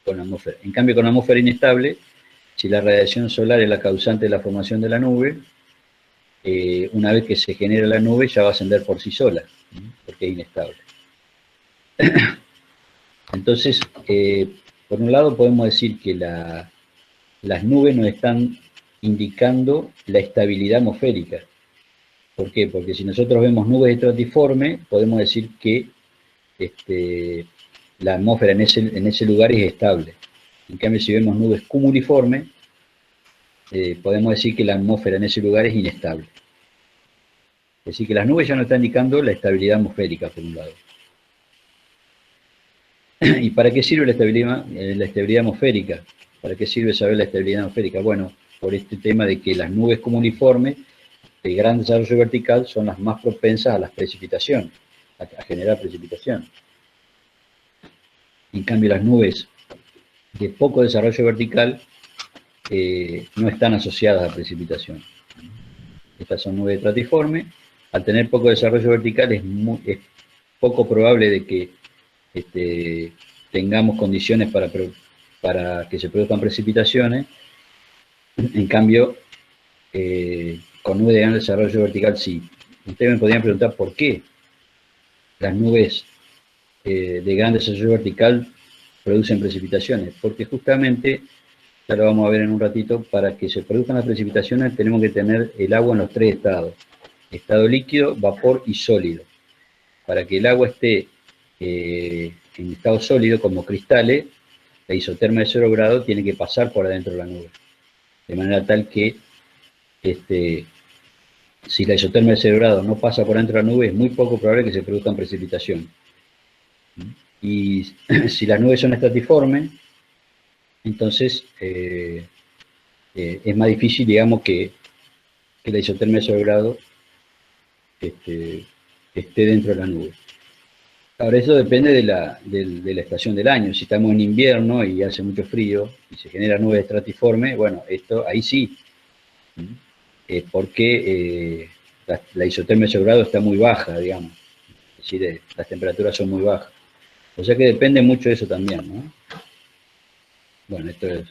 con atmósfera. En cambio, con atmósfera inestable, si la radiación solar es la causante de la formación de la nube, una vez que se genera la nube ya va a ascender por sí sola, porque es inestable. Entonces, por un lado podemos decir que las nubes nos están indicando la estabilidad atmosférica. ¿Por qué? Porque si nosotros vemos nubes estratiformes, podemos decir que la atmósfera en ese lugar es estable. En cambio, si vemos nubes cumuliformes, podemos decir que la atmósfera en ese lugar es inestable. Es decir, que las nubes ya nos están indicando la estabilidad atmosférica, por un lado. ¿Y para qué sirve la estabilidad atmosférica? ¿Para qué sirve saber la estabilidad atmosférica? Bueno, por este tema de que las nubes cumuliformes de gran desarrollo vertical son las más propensas a las precipitaciones, a generar precipitación. En cambio, las nubes de poco desarrollo vertical no están asociadas a precipitación. Estas son nubes estratiformes al tener poco desarrollo vertical es poco probable de que tengamos condiciones para que se produzcan precipitaciones. En cambio, con nubes de gran desarrollo vertical sí. Ustedes me podrían preguntar por qué las nubes de gran desarrollo vertical producen precipitaciones, porque justamente, ya lo vamos a ver en un ratito, para que se produzcan las precipitaciones tenemos que tener el agua en los tres estados: estado líquido, vapor y sólido. Para que el agua esté en estado sólido, como cristales, la isoterma de 0 grados tiene que pasar por adentro de la nube. De manera tal que si la isoterma de 0 grados no pasa por adentro de la nube, es muy poco probable que se produzcan precipitaciones. Y si las nubes son estratiformes, entonces es más difícil, digamos, que la isoterma de 0 grados esté dentro de la nube. Ahora, eso depende de la estación del año. Si estamos en invierno y hace mucho frío y se genera nubes estratiformes, bueno, ahí sí, porque la isotermia de 0 grados está muy baja, digamos. Es decir, las temperaturas son muy bajas. O sea que depende mucho de eso también, ¿no? Bueno, esto es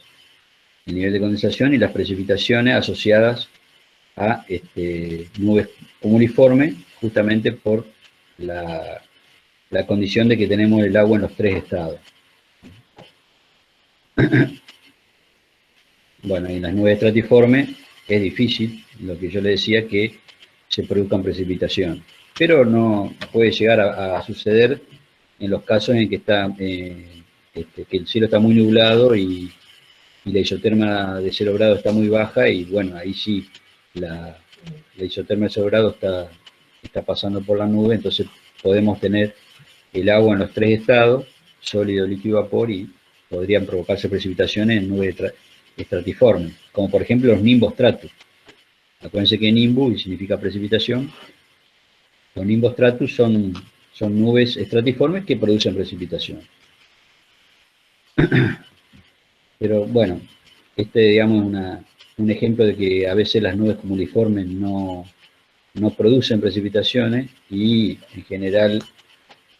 el nivel de condensación y las precipitaciones asociadas a nubes cumuliformes, justamente por la condición de que tenemos el agua en los tres estados. Bueno, y en las nubes estratiformes es difícil, lo que yo le decía, que se produzcan precipitaciones. Pero no puede llegar a suceder en los casos en que que el cielo está muy nublado y la isoterma de 0 grados está muy baja, y bueno, ahí sí la isoterma de 0 grados está pasando por la nube, entonces podemos tener el agua en los tres estados, sólido, líquido y vapor, y podrían provocarse precipitaciones en nubes estratiformes, como por ejemplo los nimbostratus. Acuérdense que nimbus significa precipitación. Los nimbostratus son nubes estratiformes que producen precipitación. Pero bueno, digamos un ejemplo de que a veces las nubes cumuliformes no producen precipitaciones, y en general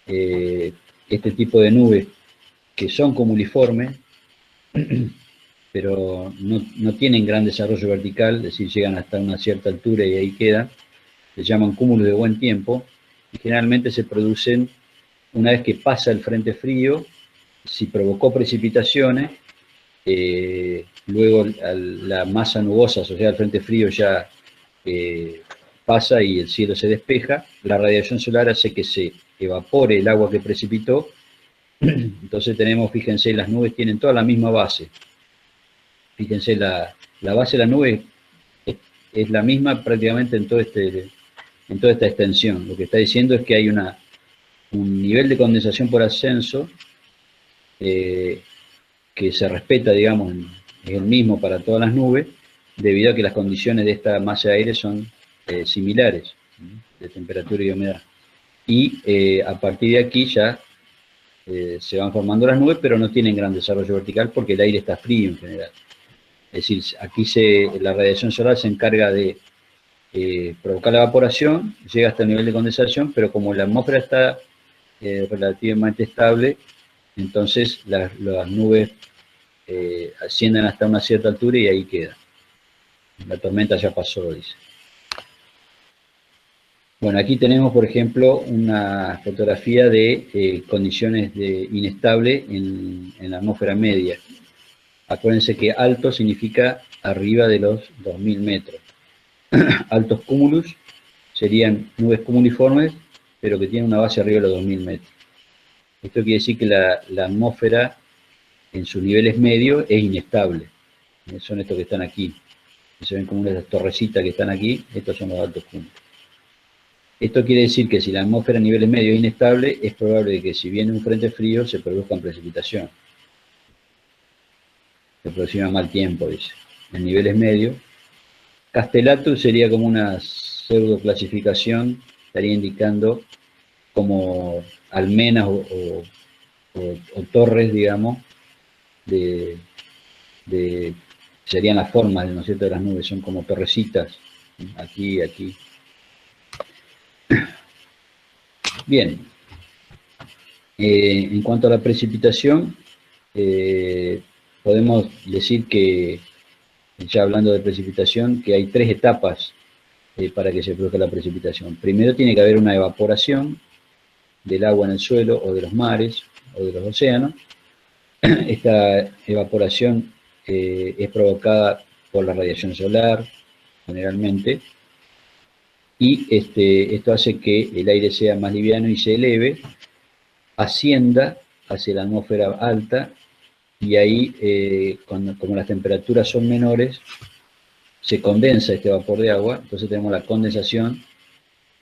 este tipo de nubes que son cumuliformes pero no tienen gran desarrollo vertical, es decir, llegan hasta una cierta altura y ahí quedan, se llaman cúmulos de buen tiempo, y generalmente se producen una vez que pasa el frente frío. Si provocó precipitaciones, luego la masa nubosa asociada al frente frío ya pasa y el cielo se despeja, la radiación solar hace que se evapore el agua que precipitó, entonces tenemos, fíjense, las nubes tienen toda la misma base. Fíjense, la base de la nube es la misma prácticamente en toda esta extensión. Lo que está diciendo es que hay un nivel de condensación por ascenso que se respeta, digamos, es el mismo para todas las nubes, debido a que las condiciones de esta masa de aire son similares, de temperatura y humedad. Y a partir de aquí ya se van formando las nubes, pero no tienen gran desarrollo vertical porque el aire está frío en general. Es decir, aquí la radiación solar se encarga de provocar la evaporación, llega hasta el nivel de condensación, pero como la atmósfera está relativamente estable, entonces las nubes ascienden hasta una cierta altura y ahí queda. La tormenta ya pasó, dice. Bueno, aquí tenemos, por ejemplo, una fotografía de condiciones inestable en la atmósfera media. Acuérdense que alto significa arriba de los 2000 metros. Altos cúmulos serían nubes cumuliformes, pero que tienen una base arriba de los 2000 metros. Esto quiere decir que la atmósfera en sus niveles medios es inestable. Son estos que están aquí. Se ven como unas torrecitas que están aquí, estos son los altos cúmulos. Esto quiere decir que si la atmósfera a niveles medios es inestable, es probable que si viene un frente frío se produzcan precipitaciones. Se aproxima mal tiempo, dice. En niveles medios. Castellatus sería como una pseudo clasificación, estaría indicando como almenas o torres, digamos, serían las formas, ¿no es cierto?, de las nubes, son como torrecitas, aquí y aquí. Bien, en cuanto a la precipitación, podemos decir que, ya hablando de precipitación, que hay tres etapas para que se produzca la precipitación. Primero tiene que haber una evaporación del agua en el suelo o de los mares o de los océanos. Esta evaporación es provocada por la radiación solar, generalmente, y esto hace que el aire sea más liviano y se eleve, ascienda hacia la atmósfera alta, y ahí, como las temperaturas son menores, se condensa este vapor de agua, entonces tenemos la condensación,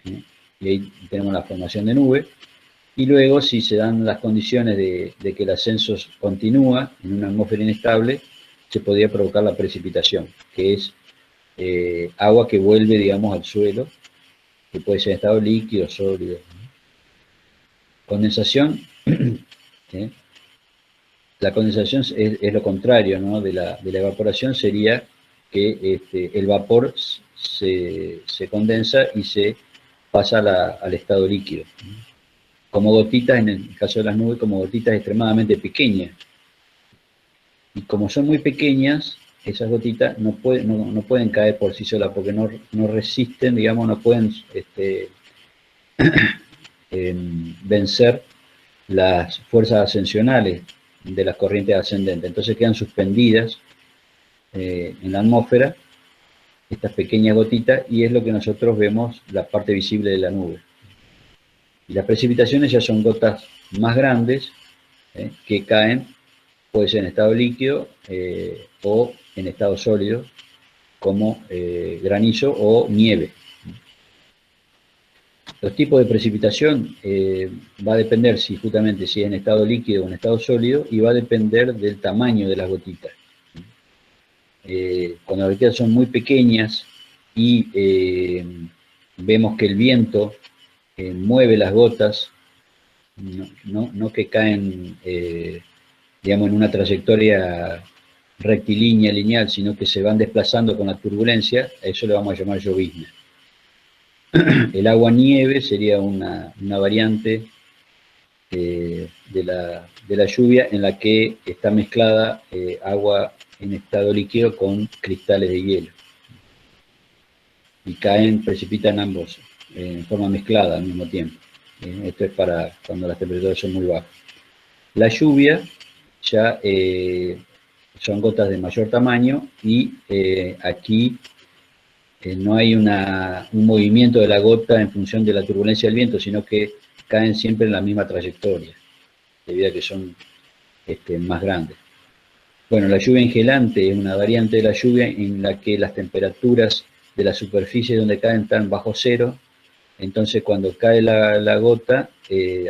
y ahí tenemos la formación de nube, y luego, si se dan las condiciones de que el ascenso continúa en una atmósfera inestable, se podría provocar la precipitación, que es agua que vuelve, digamos, al suelo, que puede ser en estado líquido, sólido. Condensación, ¿sí? La condensación es lo contrario, ¿no?, de la evaporación. Sería que el vapor se condensa y se pasa al estado líquido, como gotitas, en el caso de las nubes, como gotitas extremadamente pequeñas. Y como son muy pequeñas, esas gotitas no pueden caer por sí solas, porque no resisten, digamos, no pueden vencer las fuerzas ascensionales de las corrientes ascendentes. Entonces quedan suspendidas en la atmósfera estas pequeñas gotitas, y es lo que nosotros vemos, la parte visible de la nube. Y las precipitaciones ya son gotas más grandes, que caen, puede ser en estado líquido o en estado sólido, como granizo o nieve. Los tipos de precipitación va a depender justamente si es en estado líquido o en estado sólido, y va a depender del tamaño de las gotitas. Cuando las gotitas son muy pequeñas y vemos que el viento mueve las gotas, no que caen, digamos, en una trayectoria rectilínea, lineal, sino que se van desplazando con la turbulencia, a eso le vamos a llamar llovizna. El agua nieve sería una variante de la lluvia, en la que está mezclada agua en estado líquido con cristales de hielo. Y precipitan ambos en forma mezclada al mismo tiempo. Esto es para cuando las temperaturas son muy bajas. La lluvia ya son gotas de mayor tamaño, y aquí no hay un movimiento de la gota en función de la turbulencia del viento, sino que caen siempre en la misma trayectoria, debido a que son más grandes. Bueno, la lluvia engelante es una variante de la lluvia en la que las temperaturas de la superficie donde caen están bajo cero. Entonces, cuando cae la gota,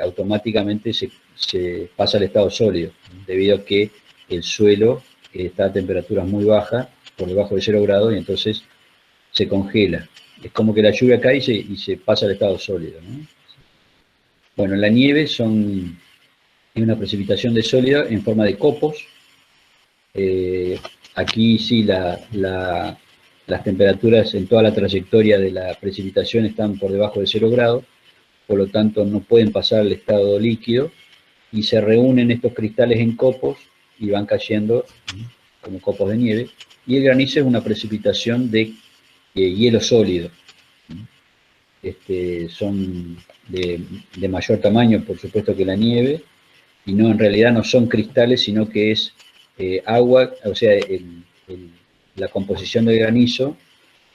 automáticamente se pasa al estado sólido, debido a que el suelo está a temperaturas muy bajas, por debajo de 0 grados, y entonces se congela. Es como que la lluvia cae y se pasa al estado sólido, ¿no? Bueno, la nieve es una precipitación de sólido en forma de copos. Aquí sí las temperaturas en toda la trayectoria de la precipitación están por debajo de 0 grados, por lo tanto no pueden pasar al estado líquido, y se reúnen estos cristales en copos y van cayendo como copos de nieve. Y el granizo es una precipitación de hielo sólido. Son de mayor tamaño, por supuesto, que la nieve, y en realidad no son cristales, sino que es agua. O sea, la composición del granizo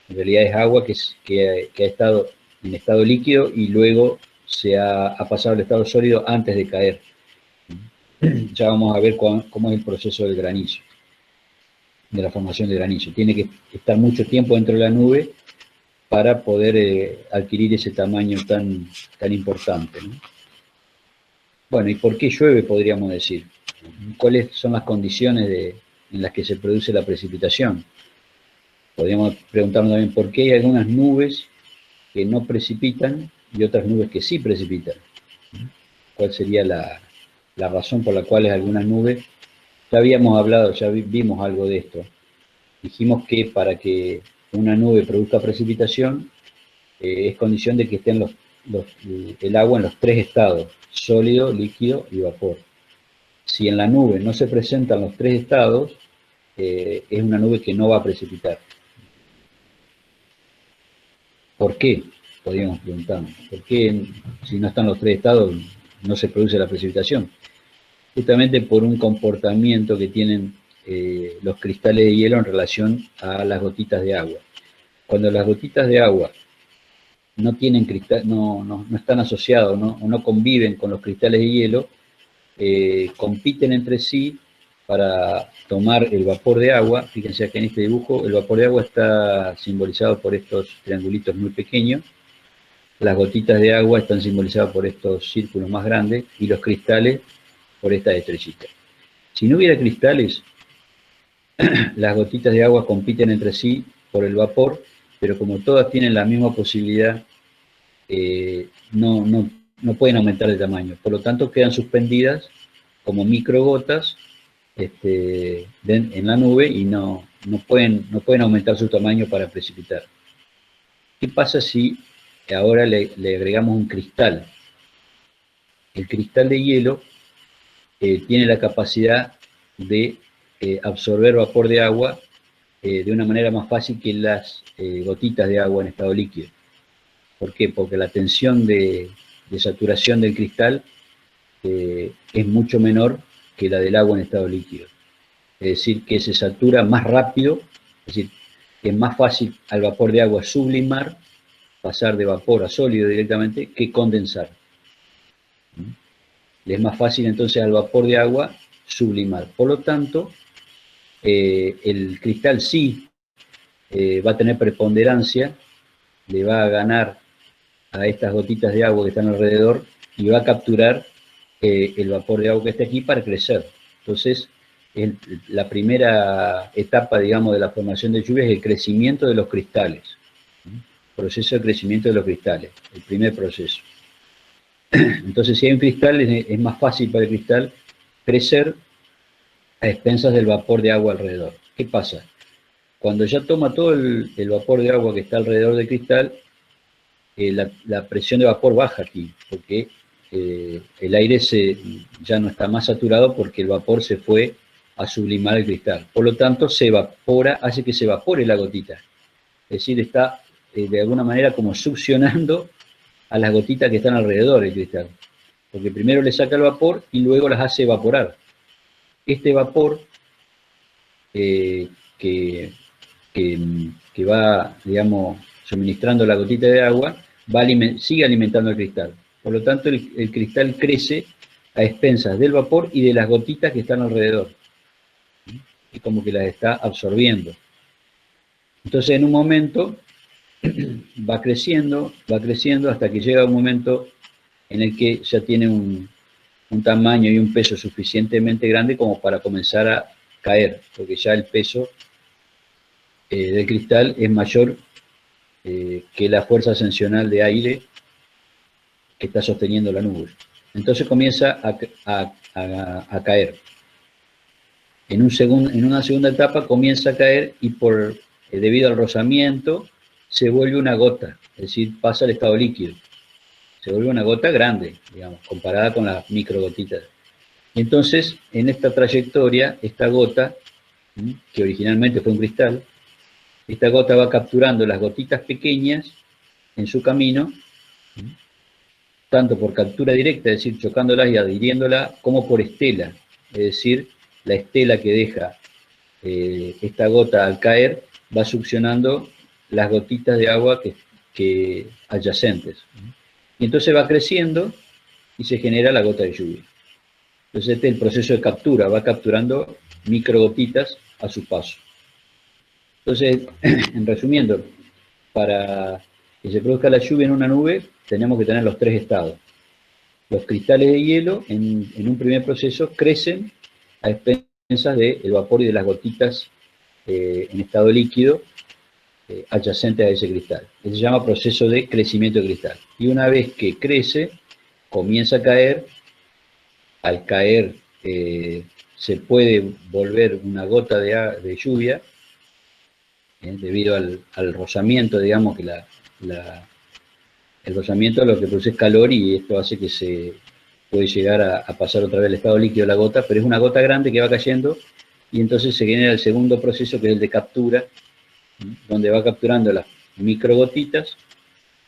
en realidad es agua que ha estado en estado líquido y luego ha pasado al estado sólido antes de caer. Ya vamos a ver cómo es el proceso del granizo, de la formación del granizo. Tiene que estar mucho tiempo dentro de la nube para poder adquirir ese tamaño tan importante, ¿no? Bueno, ¿y por qué llueve, podríamos decir? ¿Cuáles son las condiciones en las que se produce la precipitación? Podríamos preguntarnos también por qué hay algunas nubes que no precipitan y otras nubes que sí precipitan. ¿Cuál sería la razón por la cual algunas nubes? Ya habíamos hablado, ya vimos algo de esto. Dijimos que para que una nube produzca precipitación, es condición de que estén el agua en los tres estados, sólido, líquido y vapor. Si en la nube no se presentan los tres estados, es una nube que no va a precipitar. ¿Por qué? Podríamos preguntarnos. ¿Por qué si no están los tres estados no se produce la precipitación? Justamente por un comportamiento que tienen los cristales de hielo en relación a las gotitas de agua. Cuando las gotitas de agua no tienen cristal, no están asociados, o no conviven con los cristales de hielo, compiten entre sí para tomar el vapor de agua. Fíjense que en este dibujo el vapor de agua está simbolizado por estos triangulitos muy pequeños, las gotitas de agua están simbolizadas por estos círculos más grandes y los cristales por estas estrellitas. Si no hubiera cristales, las gotitas de agua compiten entre sí por el vapor, pero como todas tienen la misma posibilidad, no pueden aumentar de tamaño. Por lo tanto, quedan suspendidas como microgotas en la nube y no pueden aumentar su tamaño para precipitar. ¿Qué pasa si ahora le agregamos un cristal? El cristal de hielo tiene la capacidad de absorber vapor de agua de una manera más fácil que las gotitas de agua en estado líquido. ¿Por qué? Porque la tensión de saturación del cristal es mucho menor que la del agua en estado líquido. Es decir, que se satura más rápido, es decir, que es más fácil al vapor de agua sublimar, pasar de vapor a sólido directamente, que condensar. Le es más fácil entonces al vapor de agua sublimar. Por lo tanto, el cristal sí va a tener preponderancia, le va a ganar a estas gotitas de agua que están alrededor y va a capturar el vapor de agua que está aquí para crecer. Entonces, la primera etapa, digamos, de la formación de lluvia es el crecimiento de los cristales. Proceso de crecimiento de los cristales, el primer proceso. Entonces, si hay un cristal, es más fácil para el cristal crecer a expensas del vapor de agua alrededor. ¿Qué pasa? Cuando ya toma todo el vapor de agua que está alrededor del cristal, la presión de vapor baja aquí, porque el aire ya no está más saturado porque el vapor se fue a sublimar el cristal. Por lo tanto, se evapora, hace que se evapore la gotita. Es decir, está de alguna manera como succionando a las gotitas que están alrededor del cristal. Porque primero le saca el vapor y luego las hace evaporar. Este vapor que va, digamos, suministrando la gotita de agua, sigue alimentando el cristal. Por lo tanto, el cristal crece a expensas del vapor y de las gotitas que están alrededor. Es como que las está absorbiendo. Entonces, en un momento, va creciendo hasta que llega un momento en el que ya tiene un tamaño y un peso suficientemente grande como para comenzar a caer, porque ya el peso del cristal es mayor que la fuerza ascensional de aire que está sosteniendo la nube. Entonces comienza a caer. En una segunda etapa comienza a caer y debido al rozamiento se vuelve una gota, es decir, pasa al estado líquido. Se vuelve una gota grande, digamos, comparada con las microgotitas. Entonces, en esta trayectoria, esta gota, que originalmente fue un cristal, esta gota va capturando las gotitas pequeñas en su camino, tanto por captura directa, es decir, chocándolas y adhiriéndolas, como por estela, es decir, la estela que deja esta gota al caer va succionando las gotitas de agua que adyacentes. Y entonces va creciendo y se genera la gota de lluvia. Entonces este es el proceso de captura, va capturando microgotitas a su paso. Entonces, en resumiendo, para que se produzca la lluvia en una nube, tenemos que tener los tres estados. Los cristales de hielo, en un primer proceso, crecen a expensas del vapor y de las gotitas en estado líquido adyacentes a ese cristal. Eso se llama proceso de crecimiento de cristal. Y una vez que crece, comienza a caer. Al caer se puede volver una gota de lluvia, debido al rozamiento, digamos, que El rozamiento lo que produce es calor y esto hace que se puede llegar a pasar otra vez el estado líquido de la gota, pero es una gota grande que va cayendo y entonces se genera el segundo proceso que es el de captura, donde va capturando las microgotitas,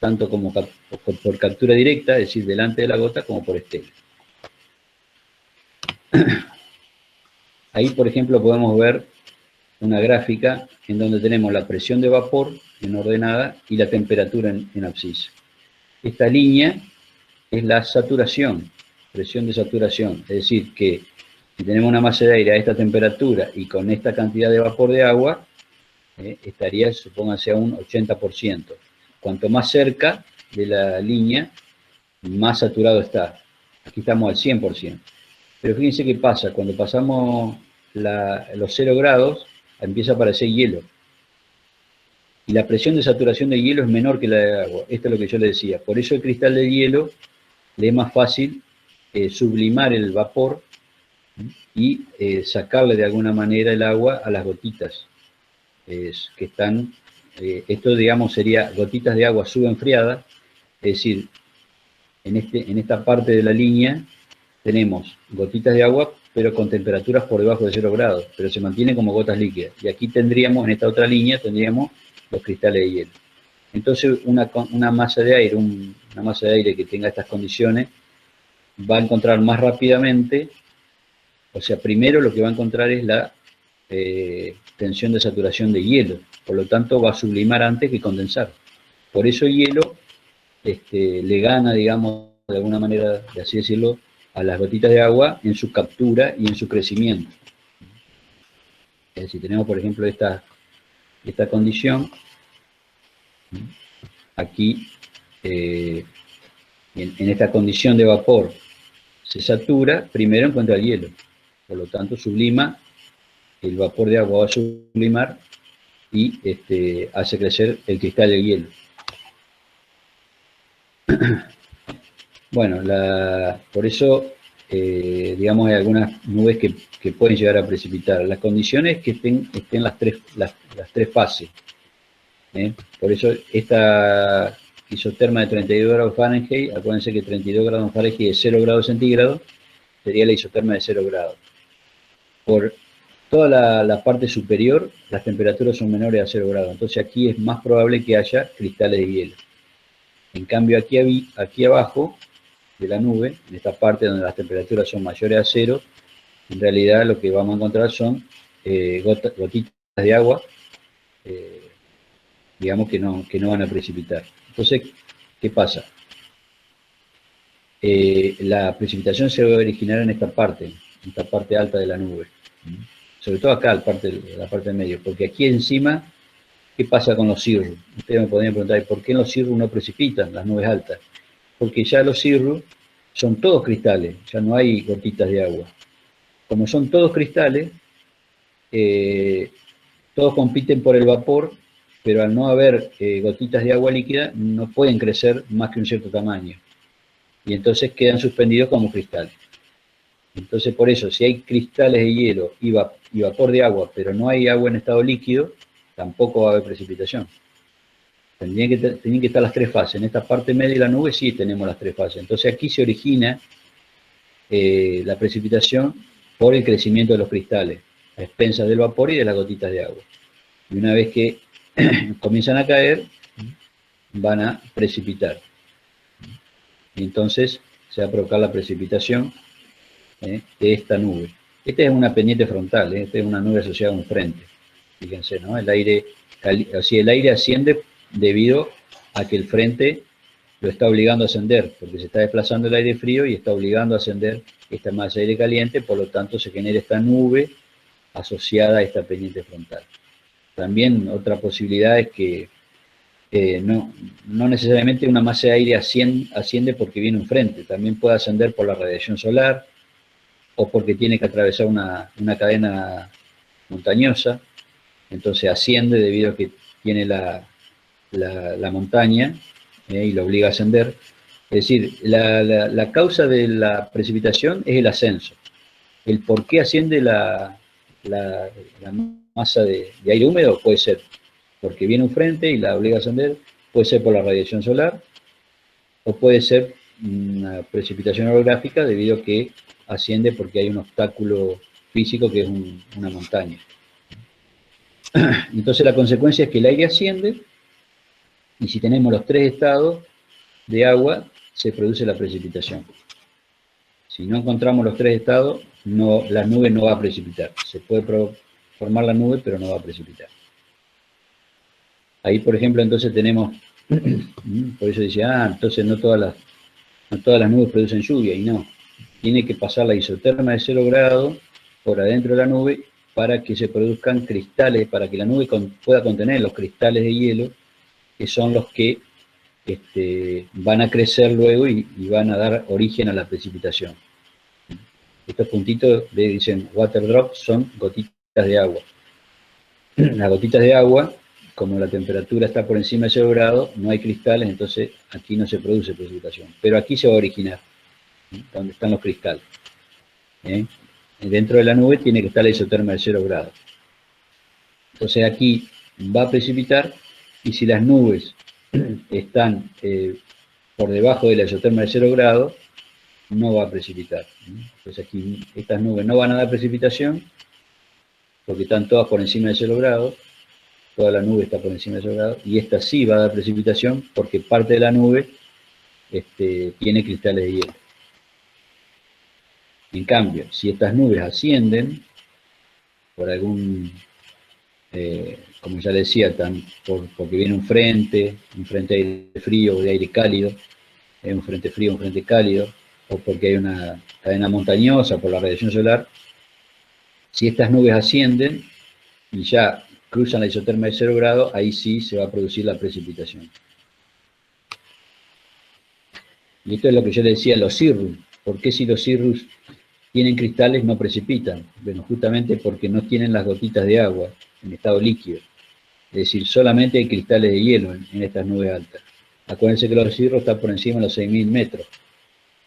tanto como por captura directa, es decir, delante de la gota, como por estela. Ahí, por ejemplo, podemos ver una gráfica en donde tenemos la presión de vapor en ordenada y la temperatura en abscisa. Esta línea es la saturación, presión de saturación, es decir, que si tenemos una masa de aire a esta temperatura y con esta cantidad de vapor de agua, estaría, supónganse, a un 80%. Cuanto más cerca de la línea, más saturado está. Aquí estamos al 100%. Pero fíjense qué pasa, cuando pasamos los 0 grados, empieza a aparecer hielo. Y la presión de saturación del hielo es menor que la de agua. Esto es lo que yo le decía. Por eso el cristal de hielo le es más fácil sublimar el vapor y sacarle de alguna manera el agua a las gotitas que están, esto digamos sería gotitas de agua subenfriada, es decir, en esta parte de la línea tenemos gotitas de agua, pero con temperaturas por debajo de 0 grados, pero se mantiene como gotas líquidas. Y aquí tendríamos, en esta otra línea, tendríamos los cristales de hielo. Entonces, una masa de aire, una masa de aire que tenga estas condiciones, va a encontrar más rápidamente, o sea, primero lo que va a encontrar es la tensión de saturación de hielo, por lo tanto va a sublimar antes que condensar. Por eso el hielo le gana, digamos, de alguna manera, de así decirlo, a las gotitas de agua en su captura y en su crecimiento. Si tenemos, por ejemplo, esta condición, aquí, en esta condición de vapor, se satura, primero encuentra el hielo, por lo tanto sublima, el vapor de agua va a sublimar y hace crecer el cristal de hielo. Bueno, por eso, digamos, hay algunas nubes que pueden llegar a precipitar. Las condiciones que estén las tres fases. Por eso esta isoterma de 32 grados Fahrenheit, acuérdense que 32 grados Fahrenheit es 0 grados centígrados, sería la isoterma de 0 grados. Por toda la parte superior, las temperaturas son menores a 0 grados, entonces aquí es más probable que haya cristales de hielo. En cambio, aquí abajo de la nube, en esta parte donde las temperaturas son mayores a 0, en realidad lo que vamos a encontrar son gotitas de agua, digamos que no van a precipitar. Entonces, ¿qué pasa? La precipitación se va a originar en esta parte alta de la nube. Sobre todo acá, la parte del medio, porque aquí encima, ¿qué pasa con los cirrus? Ustedes me podrían preguntar, ¿por qué en los cirrus no precipitan las nubes altas? Porque ya los cirrus son todos cristales, ya no hay gotitas de agua. Como son todos cristales, todos compiten por el vapor, pero al no haber gotitas de agua líquida, no pueden crecer más que un cierto tamaño. Y entonces quedan suspendidos como cristales. Entonces, por eso, si hay cristales de hielo y vapor de agua, pero no hay agua en estado líquido, tampoco va a haber precipitación. Tendrían que estar las tres fases. En esta parte media de la nube sí tenemos las tres fases. Entonces aquí se origina la precipitación por el crecimiento de los cristales, a expensas del vapor y de las gotitas de agua. Y una vez que comienzan a caer, van a precipitar. Y entonces se va a provocar la precipitación de esta nube. Esta es una pendiente frontal, esta es una nube asociada a un frente. Fíjense, ¿no? El aire asciende debido a que el frente lo está obligando a ascender, porque se está desplazando el aire frío y está obligando a ascender esta masa de aire caliente, por lo tanto se genera esta nube asociada a esta pendiente frontal. También otra posibilidad es que no necesariamente una masa de aire asciende porque viene un frente, también puede ascender por la radiación solar o porque tiene que atravesar una cadena montañosa, entonces asciende debido a que tiene la montaña y lo obliga a ascender. Es decir, la causa de la precipitación es el ascenso. El por qué asciende la masa de aire húmedo puede ser porque viene un frente y la obliga a ascender, puede ser por la radiación solar, o puede ser una precipitación orográfica debido a que asciende porque hay un obstáculo físico que es una montaña. Entonces la consecuencia es que el aire asciende, y si tenemos los tres estados de agua, se produce la precipitación. Si no encontramos los tres estados, la nube no va a precipitar. Se puede formar la nube, pero no va a precipitar. Ahí, por ejemplo, entonces tenemos, por eso dice, entonces no todas las nubes producen lluvia, y no. Tiene que pasar la isoterma de 0 grados por adentro de la nube para que se produzcan cristales, para que la nube pueda contener los cristales de hielo, que son los que van a crecer luego y van a dar origen a la precipitación. Estos puntitos le dicen water drops, son gotitas de agua. Las gotitas de agua, como la temperatura está por encima de 0 grados, no hay cristales, entonces aquí no se produce precipitación. Pero aquí se va a originar, donde están los cristales. Dentro de la nube tiene que estar la isoterma de 0 grados. Entonces aquí va a precipitar, y si las nubes están por debajo de la isoterma de 0 grados, no va a precipitar. Entonces aquí estas nubes no van a dar precipitación, porque están todas por encima de 0 grados, toda la nube está por encima de 0 grados, y esta sí va a dar precipitación, porque parte de la nube tiene cristales de hielo. En cambio, si estas nubes ascienden, por algún, como ya decía, porque viene un frente de aire frío o de aire cálido, un frente frío, un frente cálido, o porque hay una cadena montañosa por la radiación solar, si estas nubes ascienden y ya cruzan la isoterma de 0 grados, ahí sí se va a producir la precipitación. Y esto es lo que yo le decía a los cirrus. ¿Por qué si los cirrus tienen cristales no precipitan? Bueno, justamente porque no tienen las gotitas de agua en estado líquido. Es decir, solamente hay cristales de hielo en estas nubes altas. Acuérdense que los cirrus están por encima de los 6.000 metros.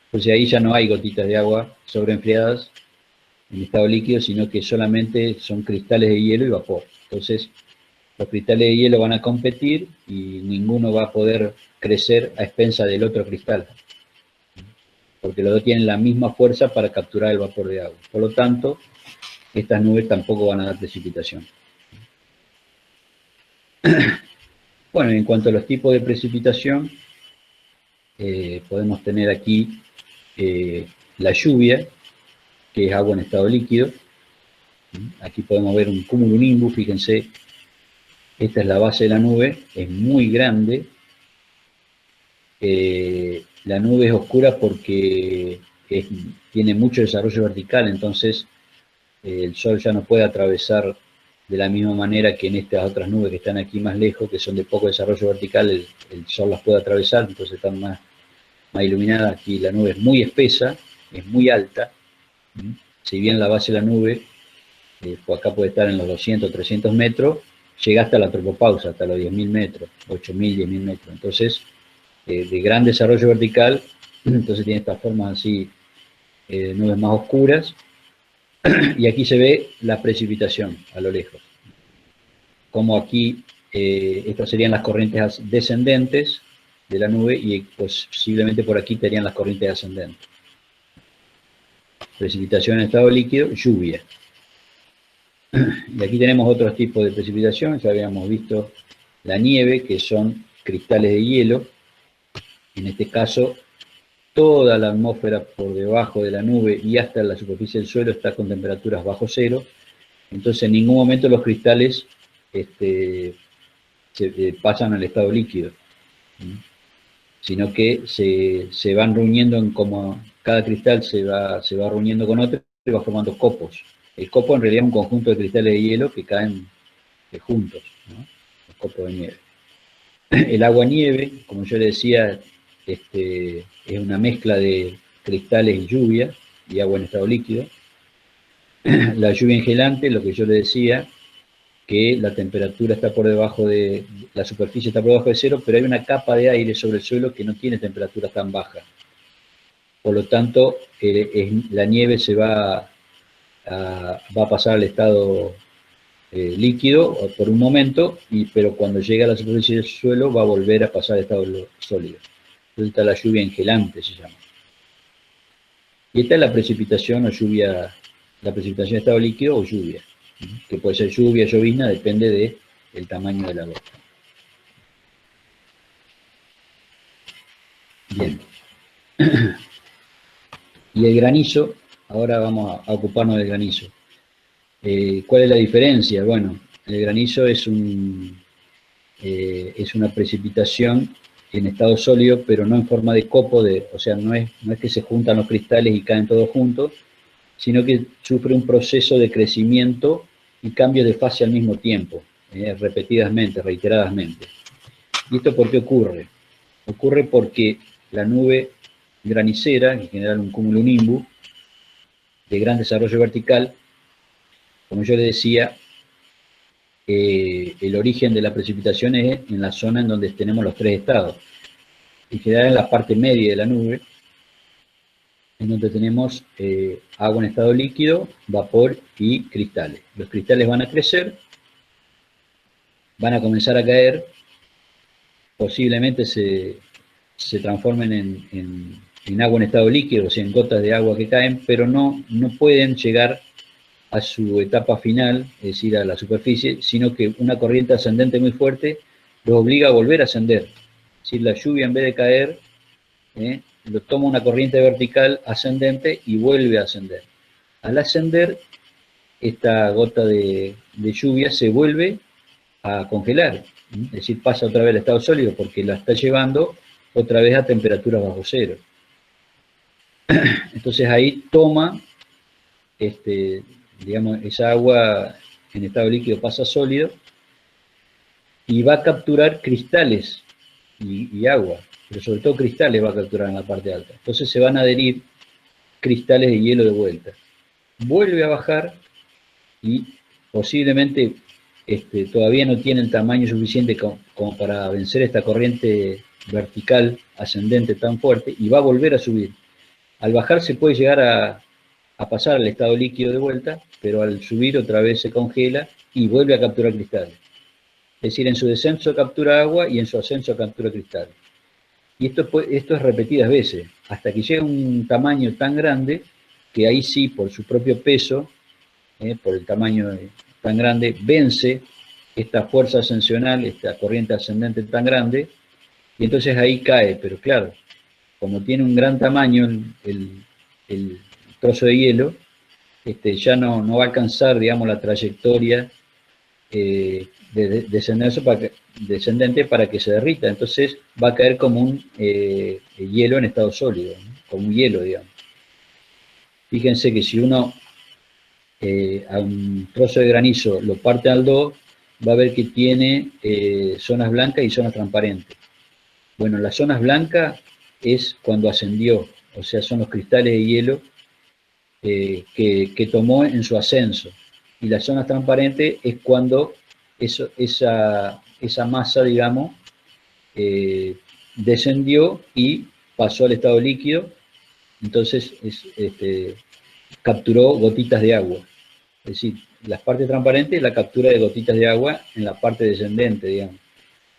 Entonces ahí ya no hay gotitas de agua sobreenfriadas en estado líquido, sino que solamente son cristales de hielo y vapor. Entonces, los cristales de hielo van a competir y ninguno va a poder crecer a expensa del otro cristal, porque los dos tienen la misma fuerza para capturar el vapor de agua. Por lo tanto, estas nubes tampoco van a dar precipitación. Bueno, en cuanto a los tipos de precipitación, podemos tener aquí la lluvia, que es agua en estado líquido. Aquí podemos ver un cumulonimbus, fíjense, esta es la base de la nube, es muy grande. La nube es oscura porque tiene mucho desarrollo vertical, entonces el sol ya no puede atravesar de la misma manera que en estas otras nubes que están aquí más lejos, que son de poco desarrollo vertical, el sol las puede atravesar, entonces están más iluminadas. Aquí la nube es muy espesa, es muy alta. Si bien la base de la nube, acá puede estar en los 200, 300 metros, llega hasta la tropopausa, hasta los 10.000 metros, 8.000, 10.000 metros. Entonces, de gran desarrollo vertical, entonces tiene estas formas así, nubes más oscuras, y aquí se ve la precipitación a lo lejos. Como aquí, estas serían las corrientes descendentes de la nube, y posiblemente por aquí estarían las corrientes ascendentes. Precipitación en estado líquido, lluvia. Y aquí tenemos otros tipos de precipitación, ya habíamos visto la nieve, que son cristales de hielo. En este caso, toda la atmósfera por debajo de la nube y hasta la superficie del suelo está con temperaturas bajo cero. Entonces en ningún momento los cristales pasan al estado líquido, sino que se van reuniendo como cada cristal se va reuniendo con otro y va formando copos. El copo en realidad es un conjunto de cristales de hielo que caen juntos, ¿no? El copo de nieve. El agua nieve, como yo le decía, es una mezcla de cristales y lluvia, y agua en estado líquido. La lluvia engelante, lo que yo le decía, que la temperatura está por debajo la superficie está por debajo de cero, pero hay una capa de aire sobre el suelo que no tiene temperatura tan baja. Por lo tanto, la nieve se va a pasar al estado líquido por un momento, pero cuando llega a la superficie del suelo va a volver a pasar al estado sólido. Entonces está la lluvia engelante, se llama. Y esta es la precipitación o lluvia, la precipitación de estado líquido o lluvia, que puede ser lluvia, llovizna, depende del tamaño de la gota. Bien. Y el granizo, ahora vamos a ocuparnos del granizo. ¿Cuál es la diferencia? Bueno, el granizo es una precipitación en estado sólido, pero no en forma de copo, o sea, no es que se juntan los cristales y caen todos juntos, sino que sufre un proceso de crecimiento y cambio de fase al mismo tiempo, repetidamente, reiteradamente. ¿Y esto por qué ocurre? Ocurre porque la nube granicera, en general un cumulonimbus, de gran desarrollo vertical, como yo le decía, el origen de la precipitación es en la zona en donde tenemos los tres estados. En general en la parte media de la nube, en donde tenemos agua en estado líquido, vapor y cristales. Los cristales van a crecer, van a comenzar a caer, posiblemente se transformen en agua en estado líquido, o sea, en gotas de agua que caen, pero no pueden llegar a su etapa final, es decir, a la superficie, sino que una corriente ascendente muy fuerte los obliga a volver a ascender. Es decir, la lluvia en vez de caer, lo toma una corriente vertical ascendente y vuelve a ascender. Al ascender, esta gota de lluvia se vuelve a congelar, es decir, pasa otra vez al estado sólido porque la está llevando otra vez a temperaturas bajo cero. Entonces ahí toma, digamos, esa agua en estado líquido pasa sólido y va a capturar cristales y agua, pero sobre todo cristales va a capturar en la parte alta. Entonces se van a adherir cristales de hielo de vuelta. Vuelve a bajar y posiblemente todavía no tiene el tamaño suficiente como para vencer esta corriente vertical ascendente tan fuerte y va a volver a subir. Al bajar se puede llegar a pasar al estado líquido de vuelta, pero al subir otra vez se congela y vuelve a capturar cristales. Es decir, en su descenso captura agua y en su ascenso captura cristales. Y esto es repetidas veces, hasta que llega a un tamaño tan grande que ahí sí, por su propio peso, por el tamaño tan grande, vence esta fuerza ascensional, esta corriente ascendente tan grande, y entonces ahí cae, pero claro, como tiene un gran tamaño el trozo de hielo, ya no va a alcanzar, digamos, la trayectoria descendente para que se derrita, entonces va a caer como un hielo en estado sólido, ¿no? Como un hielo, digamos. Fíjense que si uno a un trozo de granizo lo parte al 2, va a ver que tiene zonas blancas y zonas transparentes. Bueno, las zonas blancas es cuando ascendió, o sea, son los cristales de hielo que tomó en su ascenso. Y las zonas transparentes es cuando esa masa, digamos, descendió y pasó al estado líquido, entonces capturó gotitas de agua. Es decir, las partes transparentes la captura de gotitas de agua en la parte descendente, digamos.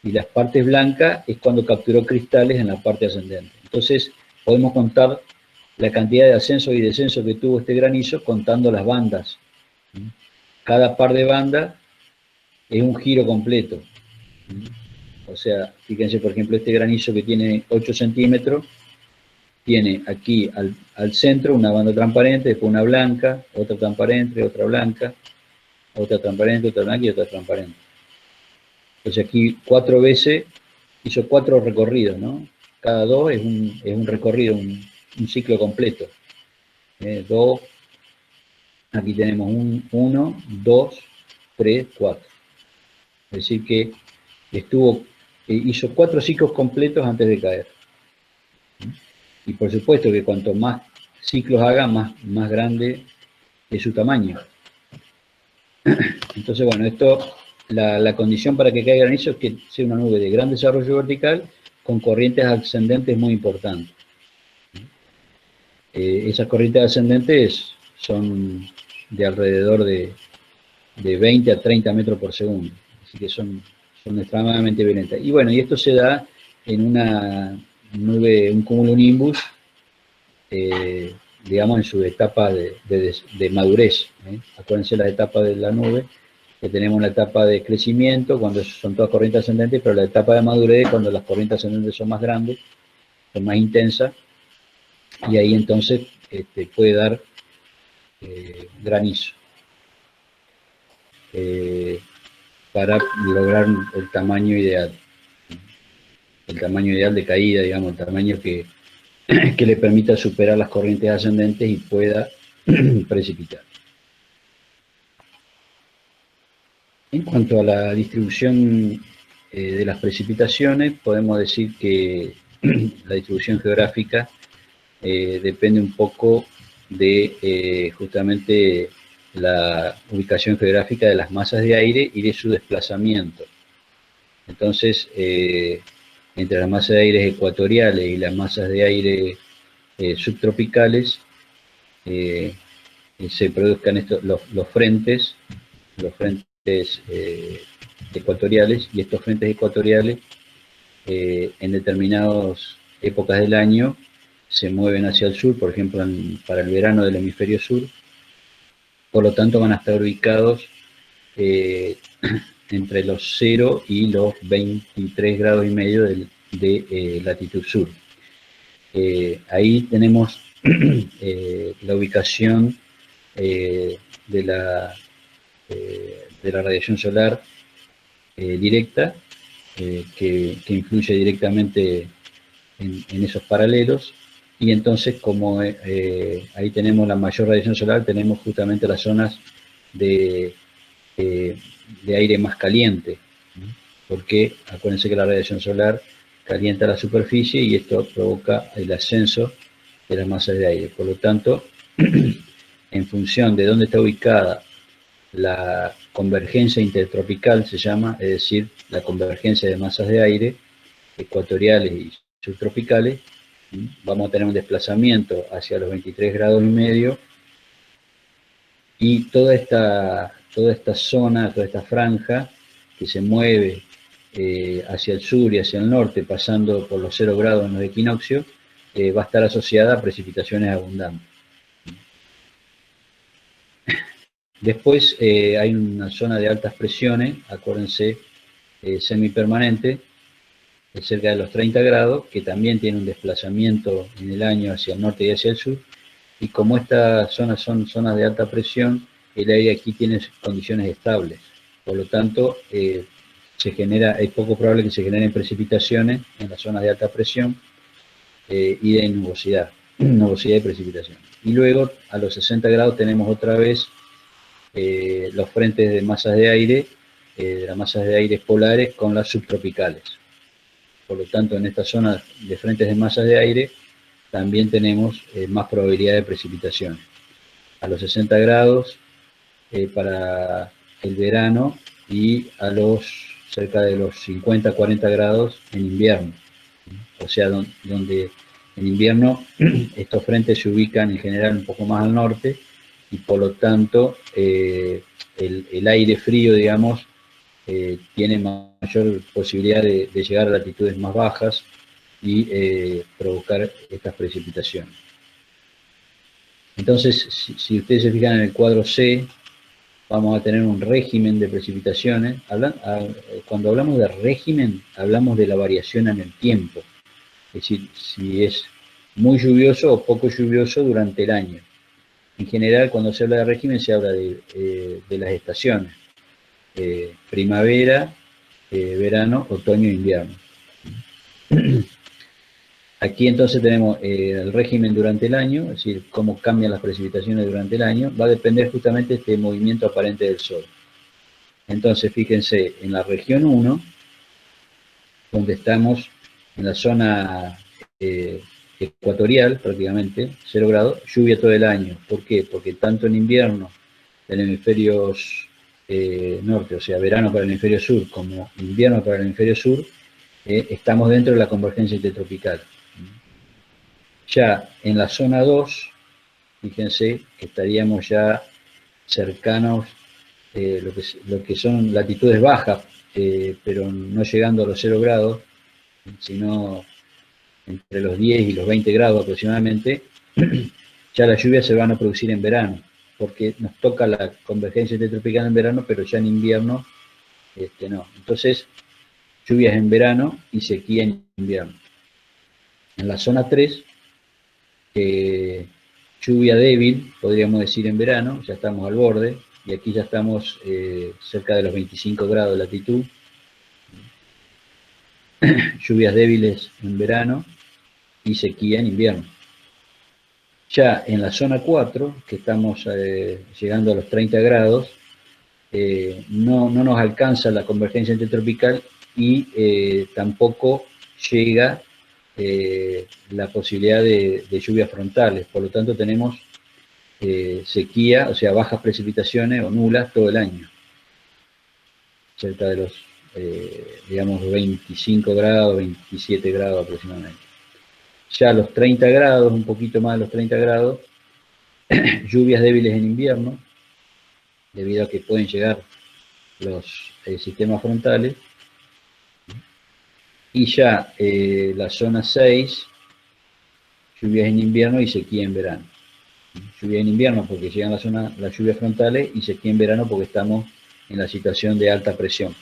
Y las partes blancas es cuando capturó cristales en la parte ascendente. Entonces, podemos contar la cantidad de ascenso y descenso que tuvo este granizo contando las bandas. Cada par de bandas es un giro completo. O sea, fíjense, por ejemplo, este granizo que tiene 8 centímetros, tiene aquí al centro una banda transparente, después una blanca, otra transparente, otra blanca, otra transparente, otra blanca y otra transparente. Entonces aquí 4 veces hizo 4 recorridos, ¿no? Cada 2 es un recorrido, un ciclo completo. 2, aquí tenemos 1, 2, 3, 4. Es decir que hizo 4 ciclos completos antes de caer. Y por supuesto que cuanto más ciclos haga, más grande es su tamaño. Entonces, bueno, la condición para que caiga granizo es que sea una nube de gran desarrollo vertical con corrientes ascendentes muy importantes. Esas corrientes ascendentes son de alrededor de 20 a 30 metros por segundo, así que son extremadamente violentas. Y bueno, y esto se da en una un cumulonimbus, digamos, en su etapa de madurez. Acuérdense las etapas de la nube, que tenemos la etapa de crecimiento, cuando son todas corrientes ascendentes, pero la etapa de madurez, cuando las corrientes ascendentes son más grandes, son más intensas, y ahí entonces puede dar granizo, para lograr el tamaño ideal. El tamaño ideal de caída, digamos, el tamaño que le permita superar las corrientes ascendentes y pueda precipitar. En cuanto a la distribución de las precipitaciones, podemos decir que la distribución geográfica depende un poco de justamente la ubicación geográfica de las masas de aire y de su desplazamiento. Entonces, entre las masas de aire ecuatoriales y las masas de aire subtropicales, se produzcan los frentes ecuatoriales, y estos frentes ecuatoriales en determinadas épocas del año se mueven hacia el sur, por ejemplo para el verano del hemisferio sur, por lo tanto van a estar ubicados entre los 0 y los 23 grados y medio de latitud sur. Ahí tenemos la ubicación de la radiación solar directa, que influye directamente en esos paralelos, y entonces como ahí tenemos la mayor radiación solar, tenemos justamente las zonas de aire más caliente, porque acuérdense que la radiación solar calienta la superficie y esto provoca el ascenso de las masas de aire. Por lo tanto, en función de dónde está ubicada la convergencia intertropical, se llama, es decir, la convergencia de masas de aire ecuatoriales y subtropicales, vamos a tener un desplazamiento hacia los 23 grados y medio, y toda esta zona, toda esta franja que se mueve hacia el sur y hacia el norte, pasando por los 0 grados en los equinoccios, va a estar asociada a precipitaciones abundantes. Después hay una zona de altas presiones, acuérdense, semipermanente, cerca de los 30 grados, que también tiene un desplazamiento en el año hacia el norte y hacia el sur, y como estas zonas son zonas de alta presión, el aire aquí tiene condiciones estables, por lo tanto es poco probable que se generen precipitaciones en las zonas de alta presión y de nubosidad y precipitación. Y luego a los 60 grados tenemos otra vez los frentes de masas de aire, de las masas de aire polares con las subtropicales. Por lo tanto, en esta zona de frentes de masas de aire también tenemos más probabilidad de precipitación. A los 60 grados para el verano, y a cerca de los 50-40 grados en invierno. O sea, donde en invierno estos frentes se ubican en general un poco más al norte, y por lo tanto el aire frío, digamos, tiene mayor posibilidad de llegar a latitudes más bajas y provocar estas precipitaciones. Entonces, si ustedes se fijan en el cuadro C, vamos a tener un régimen de precipitaciones. Cuando hablamos de régimen, hablamos de la variación en el tiempo, es decir, si es muy lluvioso o poco lluvioso durante el año. En general, cuando se habla de régimen, se habla de las estaciones: primavera, verano, otoño e invierno. Aquí entonces tenemos el régimen durante el año, es decir, cómo cambian las precipitaciones durante el año. Va a depender justamente de este movimiento aparente del Sol. Entonces, fíjense, en la región 1, donde estamos en la zona ecuatorial, prácticamente, 0 grados, lluvia todo el año. ¿Por qué? Porque tanto en invierno del hemisferio norte, o sea, verano para el hemisferio sur, como invierno para el hemisferio sur, estamos dentro de la convergencia intertropical. Ya en la zona 2, fíjense que estaríamos ya cercanos lo que son latitudes bajas, pero no llegando a los 0 grados, sino entre los 10 y los 20 grados aproximadamente, ya las lluvias se van a producir en verano, porque nos toca la convergencia intertropical en verano, pero ya en invierno no. Entonces, lluvias en verano y sequía en invierno. En la zona 3, lluvia débil, podríamos decir en verano, ya estamos al borde, y aquí ya estamos cerca de los 25 grados de latitud. Lluvias débiles en verano y sequía en invierno. Ya en la zona 4, que estamos llegando a los 30 grados, no nos alcanza la convergencia intertropical y tampoco llega la posibilidad de lluvias frontales. Por lo tanto, tenemos sequía, o sea, bajas precipitaciones o nulas todo el año. Cerca de los, digamos, 25 grados, 27 grados aproximadamente. Ya a los 30 grados, un poquito más de los 30 grados, lluvias débiles en invierno, debido a que pueden llegar los sistemas frontales. Y ya la zona 6, lluvias en invierno y sequía en verano. Lluvia en invierno porque llegan las lluvias frontales y sequía en verano porque estamos en la situación de alta presión.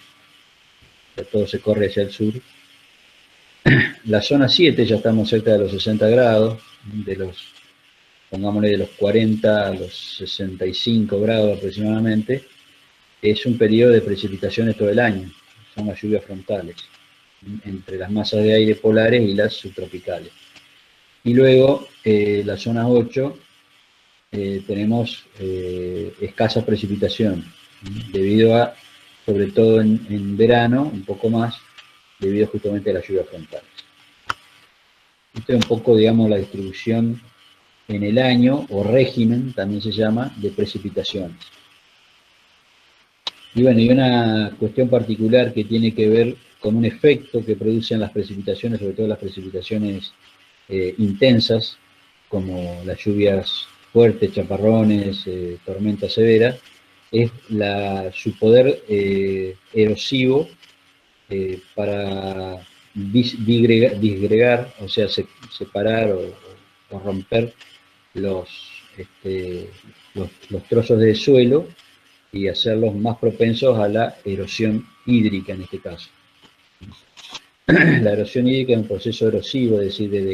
Ya todo se corre hacia el sur. La zona 7 ya estamos cerca de los 60 grados, pongámosle de los 40 a los 65 grados aproximadamente. Es un periodo de precipitaciones todo el año, son las lluvias frontales, entre las masas de aire polares y las subtropicales. Y luego, la zona 8, tenemos escasas precipitaciones, debido a, sobre todo en verano, un poco más, debido justamente a las lluvias frontales. Esto es un poco, digamos, la distribución en el año, o régimen, también se llama, de precipitaciones. Y bueno, y una cuestión particular que tiene que ver con un efecto que producen las precipitaciones, sobre todo las precipitaciones intensas, como las lluvias fuertes, chaparrones, tormentas severas, es su poder erosivo para disgregar, o sea, separar o romper los trozos de suelo y hacerlos más propensos a la erosión hídrica en este caso. La erosión hídrica es un proceso erosivo, es decir, de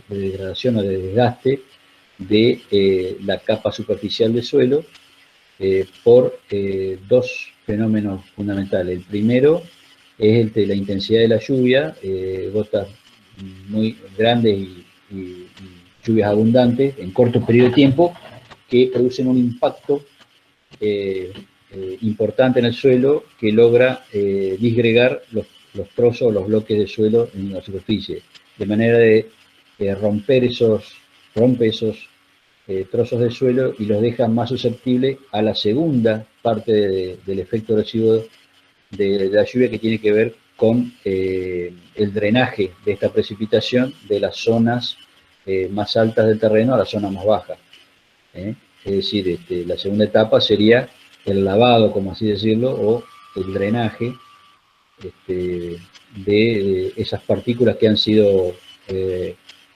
degradación o de desgaste de la capa superficial del suelo por dos fenómenos fundamentales. El primero es el de la intensidad de la lluvia, gotas muy grandes y lluvias abundantes en corto periodo de tiempo que producen un impacto importante en el suelo que logra disgregar los trozos o los bloques de suelo en la superficie, de manera de rompe esos trozos de suelo y los deja más susceptibles a la segunda parte del efecto erosivo de la lluvia, que tiene que ver con el drenaje de esta precipitación de las zonas más altas del terreno a las zonas más bajas. Es decir, la segunda etapa sería lavado, como así decirlo, o el drenaje de esas partículas que han sido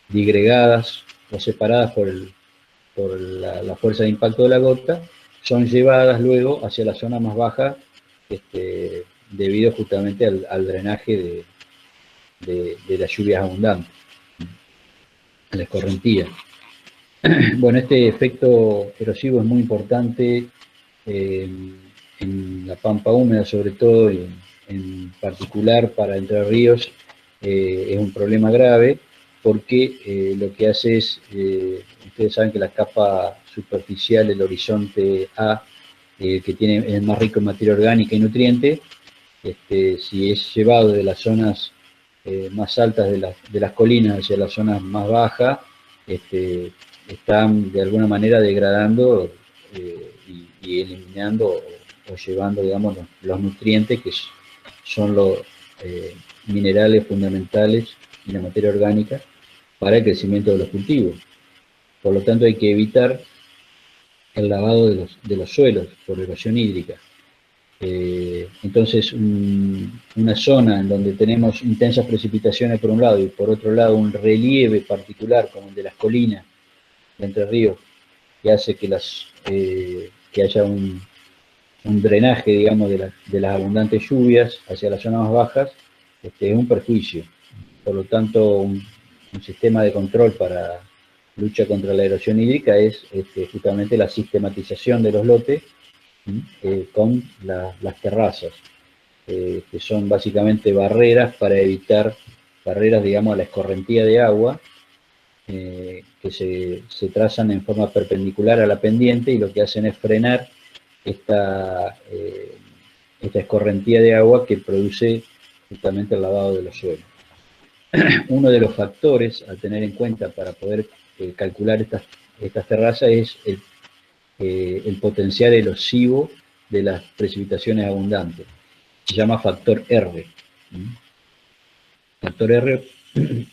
disgregadas o separadas por la fuerza de impacto de la gota, son llevadas luego hacia la zona más baja debido justamente al drenaje de las lluvias abundantes, a la escorrentía. Bueno, este efecto erosivo es muy importante en la pampa húmeda, sobre todo, y en particular para Entre Ríos es un problema grave, porque lo que hace es, ustedes saben que la capa superficial, el horizonte A, que es más rico en materia orgánica y nutrientes, si es llevado de las zonas más altas de las colinas hacia las zonas más bajas, están de alguna manera degradando y eliminando o llevando, digamos, los nutrientes que son los minerales fundamentales y la materia orgánica para el crecimiento de los cultivos. Por lo tanto, hay que evitar el lavado de los suelos por erosión hídrica. Entonces, una zona en donde tenemos intensas precipitaciones por un lado y por otro lado un relieve particular como el de las colinas de Entre Ríos, que hace que haya un drenaje, digamos, de las abundantes lluvias hacia las zonas más bajas, es un perjuicio. Por lo tanto, un sistema de control para lucha contra la erosión hídrica es justamente la sistematización de los lotes con las terrazas, que son básicamente barreras para evitar, barreras, digamos, a la escorrentía de agua, que se trazan en forma perpendicular a la pendiente y lo que hacen es frenar esta escorrentía de agua que produce justamente el lavado de los suelos. Uno de los factores a tener en cuenta para poder calcular estas terrazas es el potencial erosivo de las precipitaciones abundantes. Se llama factor R. Factor R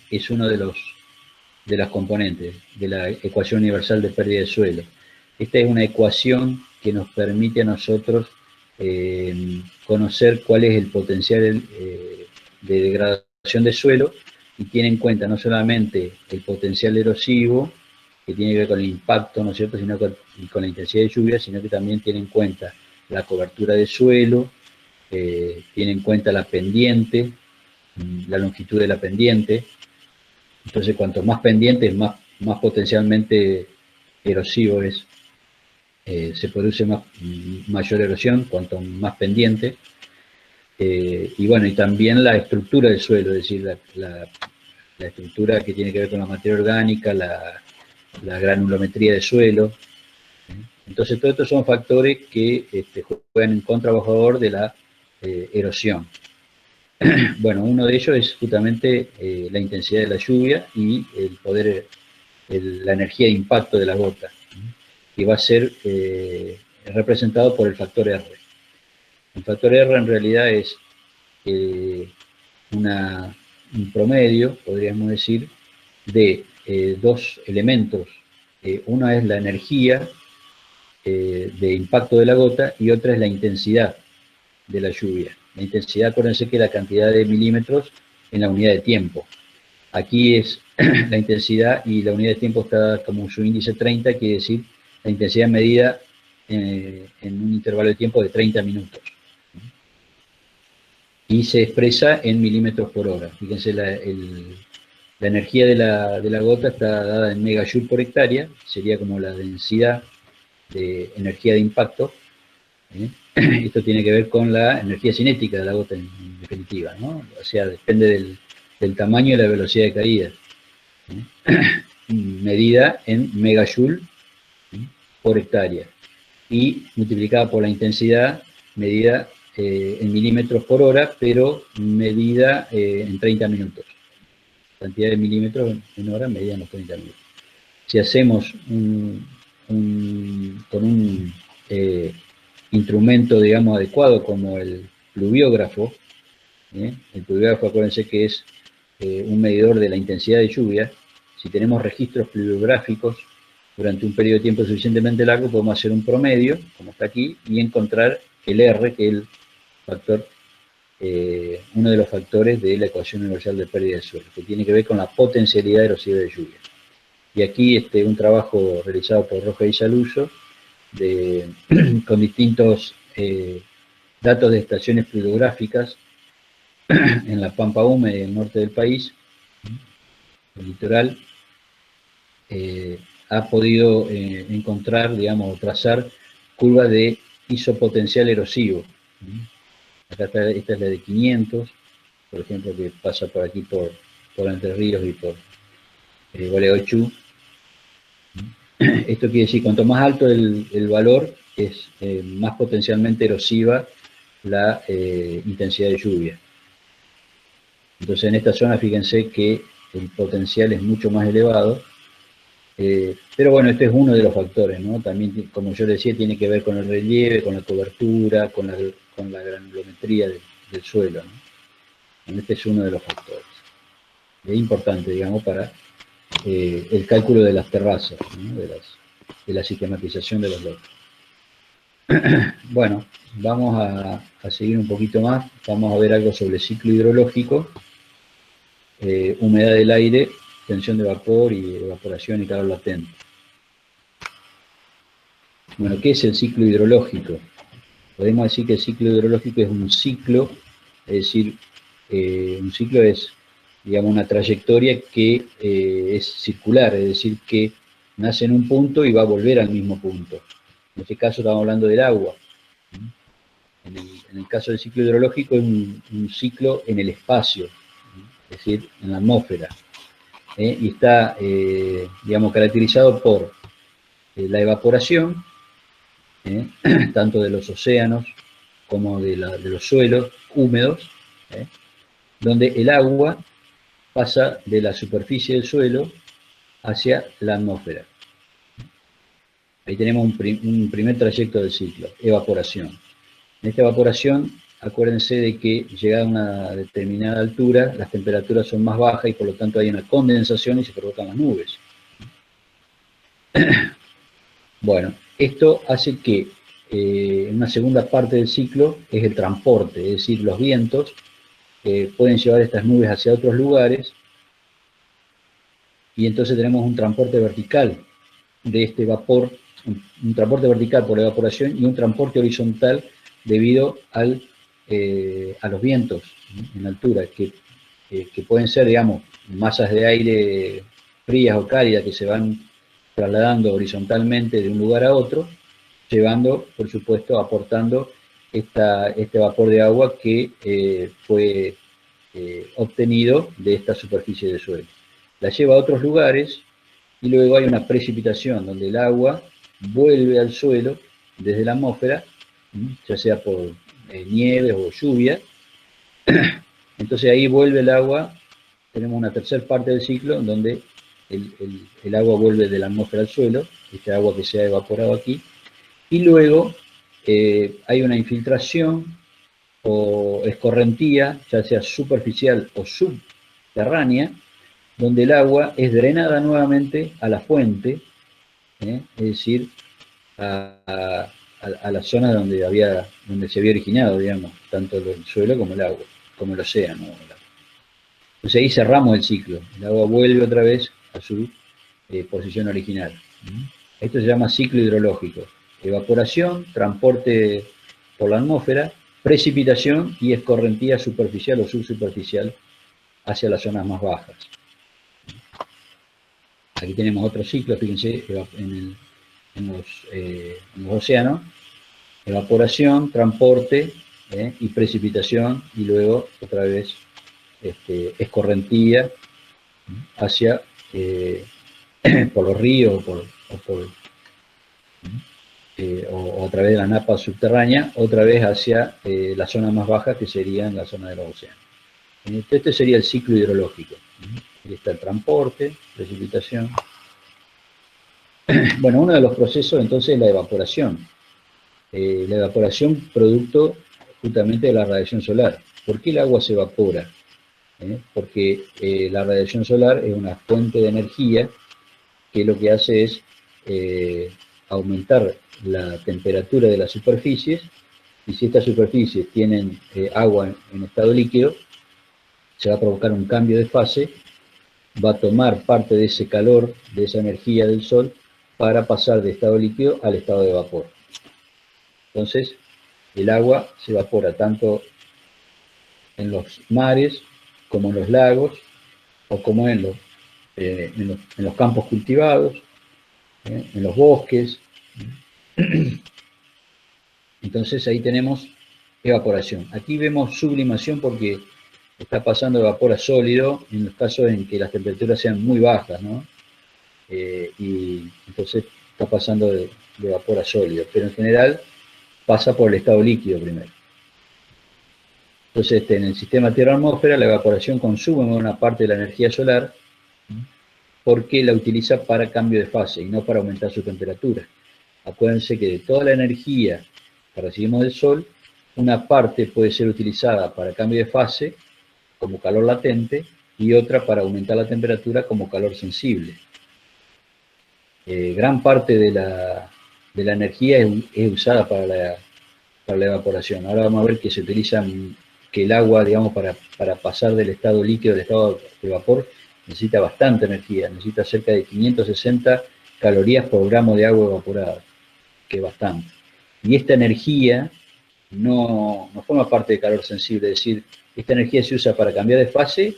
es uno de las componentes de la ecuación universal de pérdida de suelo. Esta es una ecuación que nos permite a nosotros conocer cuál es el potencial de degradación de suelo y tiene en cuenta no solamente el potencial erosivo, que tiene que ver con el impacto, ¿no es cierto?, sino con la intensidad de lluvia, sino que también tiene en cuenta la cobertura de suelo, tiene en cuenta la pendiente, la longitud de la pendiente. Entonces, cuanto más pendiente, más potencialmente erosivo es. Se produce mayor erosión, cuanto más pendiente. Y bueno, y también la estructura del suelo, es decir, la estructura que tiene que ver con la materia orgánica, la granulometría del suelo. Entonces, todos estos son factores que juegan en contra o a favor de la erosión. Bueno, uno de ellos es justamente la intensidad de la lluvia y el poder, la energía de impacto de la gota, que va a ser representado por el factor R. El factor R en realidad es un promedio, podríamos decir, de dos elementos. Una es la energía de impacto de la gota y otra es la intensidad de la lluvia. La intensidad, acuérdense que es la cantidad de milímetros en la unidad de tiempo. Aquí es la intensidad y la unidad de tiempo está como su índice 30, quiere decir la intensidad medida en un intervalo de tiempo de 30 minutos. Y se expresa en milímetros por hora. Fíjense, la energía de la gota está dada en megajoule por hectárea, sería como la densidad de energía de impacto. Esto tiene que ver con la energía cinética de la gota en definitiva, ¿no? O sea, depende del tamaño y la velocidad de caída. Medida en megajoule por hectárea y multiplicada por la intensidad medida en milímetros por hora, pero medida en 30 minutos. Cantidad de milímetros en hora medida en los 30 minutos. Si hacemos con un instrumento, digamos, adecuado como el pluviógrafo, el pluviógrafo, acuérdense que es un medidor de la intensidad de lluvia. Si tenemos registros pluviográficos durante un periodo de tiempo suficientemente largo, podemos hacer un promedio, como está aquí, y encontrar el R, que es el factor, uno de los factores de la ecuación universal de pérdida de suelo, que tiene que ver con la potencialidad erosiva de lluvia. Y aquí un trabajo realizado por Roja y Saluso, con distintos datos de estaciones pluviográficas en la pampa húmeda del norte del país, el litoral, ha podido encontrar, digamos, trazar curvas de isopotencial erosivo. Acá está, esta es la de 500, por ejemplo, que pasa por aquí por Entre Ríos y por Gualeguaychú. Esto quiere decir, cuanto más alto el valor, es más potencialmente erosiva la intensidad de lluvia. Entonces, en esta zona, fíjense que el potencial es mucho más elevado. Pero bueno, este es uno de los factores, ¿no? También, como yo decía, tiene que ver con el relieve, con la cobertura, con la granulometría del suelo, ¿no? Este es uno de los factores. Es importante, digamos, para el cálculo de las terrazas, ¿no? de la sistematización de los lotes. Bueno, vamos a seguir un poquito más, vamos a ver algo sobre el ciclo hidrológico, humedad del aire, tensión de vapor y evaporación y calor latente. Bueno, ¿qué es el ciclo hidrológico? Podemos decir que el ciclo hidrológico es un ciclo, es decir, un ciclo es, digamos, una trayectoria que es circular, es decir, que nace en un punto y va a volver al mismo punto. En este caso estamos hablando del agua. En el caso del ciclo hidrológico es un ciclo en el espacio, es decir, en la atmósfera. Y está, digamos, caracterizado por la evaporación, tanto de los océanos como de los suelos húmedos, donde el agua pasa de la superficie del suelo hacia la atmósfera. Ahí tenemos un primer trayecto del ciclo, evaporación. En esta evaporación, acuérdense de que llegada a una determinada altura, las temperaturas son más bajas y por lo tanto hay una condensación y se provocan las nubes. Bueno, esto hace que en una segunda parte del ciclo es el transporte, es decir, los vientos pueden llevar estas nubes hacia otros lugares y entonces tenemos un transporte vertical de este vapor, un transporte vertical por la evaporación y un transporte horizontal debido a los vientos en altura, que pueden ser, digamos, masas de aire frías o cálidas que se van trasladando horizontalmente de un lugar a otro, llevando, por supuesto, aportando este vapor de agua que fue obtenido de esta superficie de suelo. La lleva a otros lugares y luego hay una precipitación donde el agua vuelve al suelo desde la atmósfera, ya sea por nieves o lluvia. Entonces ahí vuelve el agua, tenemos una tercera parte del ciclo en donde el agua vuelve de la atmósfera al suelo, este agua que se ha evaporado aquí, y luego hay una infiltración o escorrentía, ya sea superficial o subterránea, donde el agua es drenada nuevamente a la fuente, es decir, a la zona donde se había originado, digamos, tanto el suelo como el agua, como el océano. Entonces ahí cerramos el ciclo, el agua vuelve otra vez a su posición original. Esto se llama ciclo hidrológico. Evaporación, transporte por la atmósfera, precipitación y escorrentía superficial o subsuperficial hacia las zonas más bajas. Aquí tenemos otro ciclo, fíjense, en los océanos, evaporación, transporte y precipitación, y luego otra vez escorrentía hacia, por los ríos o a través de la napa subterránea, otra vez hacia la zona más baja, que serían la zona de los océanos. Este sería el ciclo hidrológico. Aquí está el transporte, precipitación. Bueno, uno de los procesos entonces es la evaporación. La evaporación producto justamente de la radiación solar. ¿Por qué el agua se evapora? Porque la radiación solar es una fuente de energía que lo que hace es aumentar la temperatura de las superficies, y si estas superficies tienen agua en estado líquido, se va a provocar un cambio de fase, va a tomar parte de ese calor, de esa energía del sol, para pasar de estado líquido al estado de vapor. Entonces, el agua se evapora tanto en los mares, como en los lagos, o como en los campos cultivados, en los bosques. Entonces ahí tenemos evaporación. Aquí vemos sublimación porque está pasando de vapor a sólido en los casos en que las temperaturas sean muy bajas, ¿no? Y entonces está pasando de vapor a sólido, pero en general pasa por el estado líquido primero. Entonces en el sistema Tierra-atmósfera la evaporación consume una parte de la energía solar porque la utiliza para cambio de fase y no para aumentar su temperatura. Acuérdense que de toda la energía que recibimos del Sol, una parte puede ser utilizada para cambio de fase, como calor latente, y otra para aumentar la temperatura como calor sensible. Gran parte de la de la energía es usada para la evaporación. Ahora vamos a ver que se utiliza, que el agua, digamos, para pasar del estado líquido al estado de vapor, necesita bastante energía, necesita cerca de 560 calorías por gramo de agua evaporada, que es bastante. Y esta energía no forma parte de calor sensible, es decir, esta energía se usa para cambiar de fase,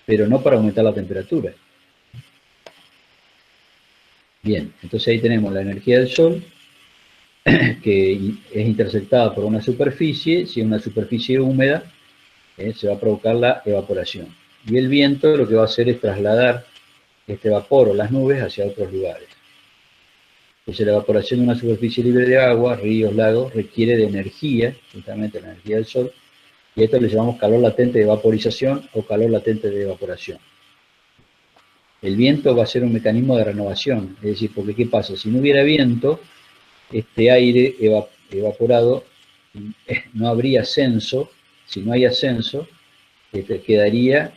pero no para aumentar la temperatura. Bien, entonces ahí tenemos la energía del Sol, que es interceptada por una superficie. Si es una superficie húmeda, se va a provocar la evaporación. Y el viento lo que va a hacer es trasladar este vapor o las nubes hacia otros lugares. Entonces la evaporación de una superficie libre de agua, ríos, lagos, requiere de energía, justamente la energía del Sol, y esto le llamamos calor latente de vaporización o calor latente de evaporación. El viento va a ser un mecanismo de renovación, es decir, porque ¿qué pasa? Si no hubiera viento, este aire evaporado no habría ascenso. Si no hay ascenso, quedaría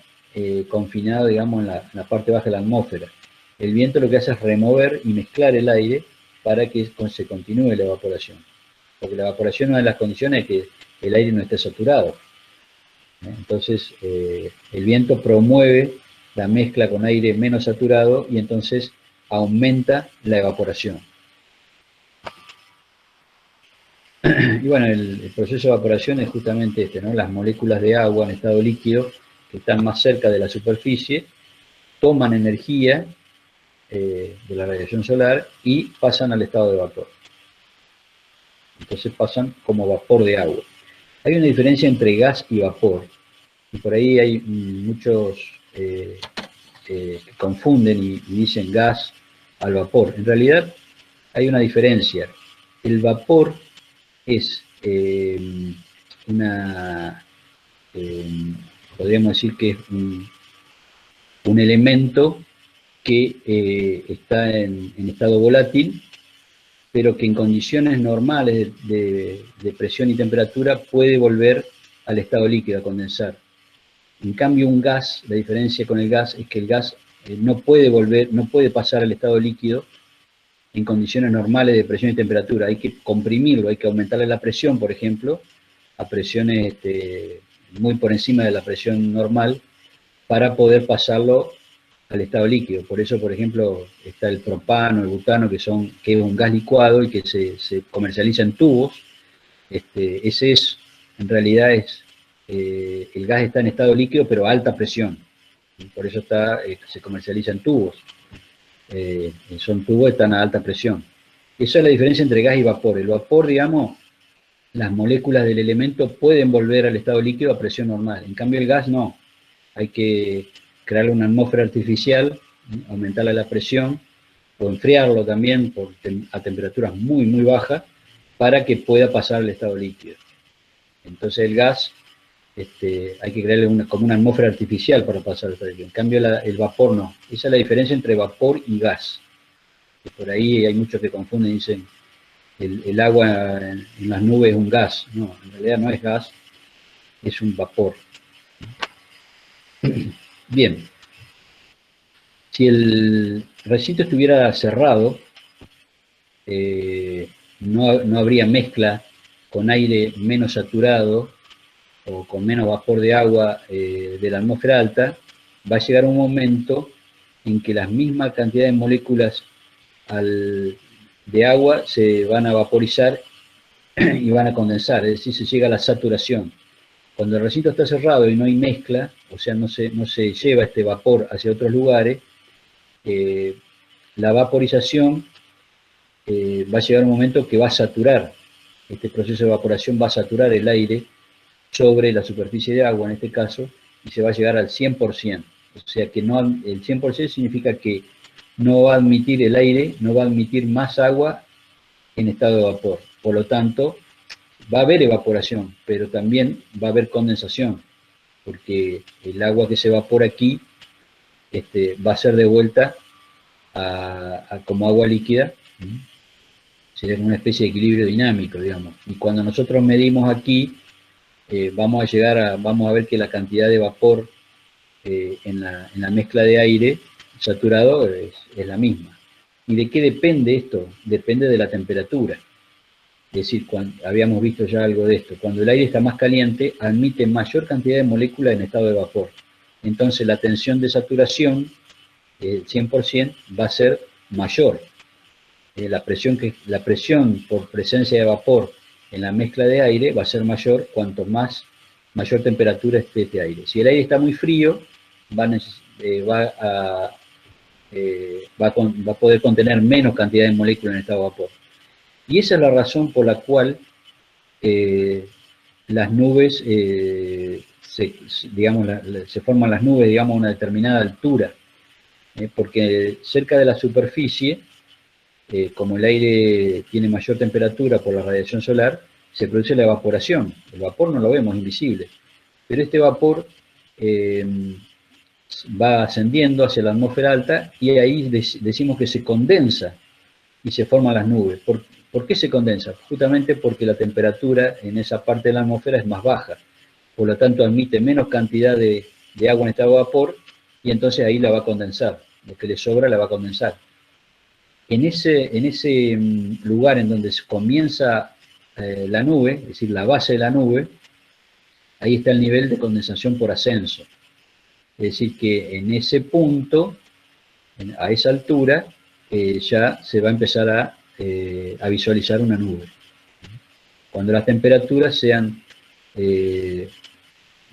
confinado, digamos, en la parte baja de la atmósfera. El viento lo que hace es remover y mezclar el aire para que se continúe la evaporación. Porque la evaporación, una de las condiciones es que el aire no esté saturado. Entonces, el viento promueve la mezcla con aire menos saturado y entonces aumenta la evaporación. Y bueno, el proceso de evaporación es justamente este, ¿no? Las moléculas de agua en estado líquido que están más cerca de la superficie toman energía de la radiación solar y pasan al estado de vapor. Entonces pasan como vapor de agua. Hay una diferencia entre gas y vapor, y por ahí hay muchos que confunden y dicen gas al vapor. En realidad hay una diferencia. El vapor es podríamos decir que es un elemento que está en estado volátil, pero que en condiciones normales de presión y temperatura puede volver al estado líquido, a condensar. En cambio, un gas, la diferencia con el gas es que el gas no puede pasar al estado líquido en condiciones normales de presión y temperatura. Hay que comprimirlo, hay que aumentarle la presión, por ejemplo, a presiones muy por encima de la presión normal, para poder pasarlo al estado líquido. Por eso, por ejemplo, está el propano, el butano, que es un gas licuado y que se comercializa en tubos. Ese es, en realidad, el gas está en estado líquido, pero a alta presión. Y por eso se comercializa en tubos. Son tubos que están a alta presión. Esa es la diferencia entre gas y vapor. El vapor, digamos, las moléculas del elemento pueden volver al estado líquido a presión normal. En cambio, el gas no. Hay que crear una atmósfera artificial, aumentarle la presión, o enfriarlo también a temperaturas muy, muy bajas, para que pueda pasar al estado líquido. Entonces el gas, hay que crearle como una atmósfera artificial para pasar al estado líquido. En cambio el vapor no. Esa es la diferencia entre vapor y gas. Y por ahí hay muchos que confunden y dicen, el agua en las nubes es un gas. No, en realidad no es gas, es un vapor. Bien, si el recinto estuviera cerrado, no habría mezcla con aire menos saturado o con menos vapor de agua de la atmósfera alta. Va a llegar un momento en que las mismas cantidades de moléculas de agua se van a vaporizar y van a condensar, es decir, se llega a la saturación. Cuando el recinto está cerrado y no hay mezcla, o sea, no se lleva este vapor hacia otros lugares, la vaporización va a llegar un momento que va a saturar, este proceso de evaporación va a saturar el aire sobre la superficie de agua, en este caso, y se va a llegar al 100%. O sea que el 100% significa que no va a admitir el aire, no va a admitir más agua en estado de vapor. Por lo tanto, va a haber evaporación, pero también va a haber condensación, porque el agua que se evapora aquí va a ser devuelta como agua líquida. Sería una especie de equilibrio dinámico, digamos. Y cuando nosotros medimos aquí, vamos a ver que la cantidad de vapor en la mezcla de aire saturado es la misma. ¿Y de qué depende esto? Depende de la temperatura. Es decir, habíamos visto ya algo de esto. Cuando el aire está más caliente, admite mayor cantidad de moléculas en estado de vapor. Entonces la tensión de saturación, 100%, va a ser mayor. La presión por presencia de vapor en la mezcla de aire va a ser mayor cuanto mayor temperatura esté este aire. Si el aire está muy frío, va a poder contener menos cantidad de moléculas en estado de vapor. Y esa es la razón por la cual las nubes, se forman las nubes, digamos, a una determinada altura, porque cerca de la superficie, como el aire tiene mayor temperatura por la radiación solar, se produce la evaporación. El vapor no lo vemos, invisible, pero este vapor va ascendiendo hacia la atmósfera alta y ahí decimos que se condensa y se forman las nubes. ¿Por qué se condensa? Justamente porque la temperatura en esa parte de la atmósfera es más baja, por lo tanto admite menos cantidad de agua en estado de vapor y entonces ahí la va a condensar, lo que le sobra la va a condensar. En ese lugar en donde comienza la nube, es decir, la base de la nube, ahí está el nivel de condensación por ascenso. Es decir, que en ese punto, a esa altura, ya se va a empezar a visualizar una nube. Cuando las temperaturas sean,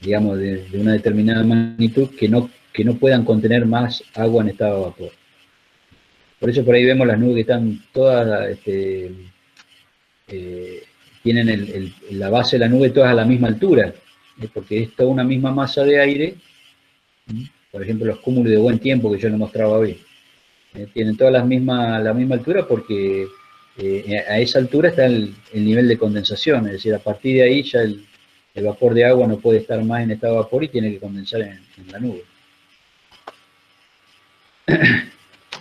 digamos, de una determinada magnitud que no puedan contener más agua en estado de vapor. Por eso por ahí vemos las nubes que están todas, tienen la base de la nube todas a la misma altura, porque es toda una misma masa de aire. Por ejemplo, los cúmulos de buen tiempo que yo les mostraba hoy, tienen todas la misma altura porque a esa altura está el nivel de condensación, es decir, a partir de ahí ya el vapor de agua no puede estar más en estado de vapor y tiene que condensar en la nube.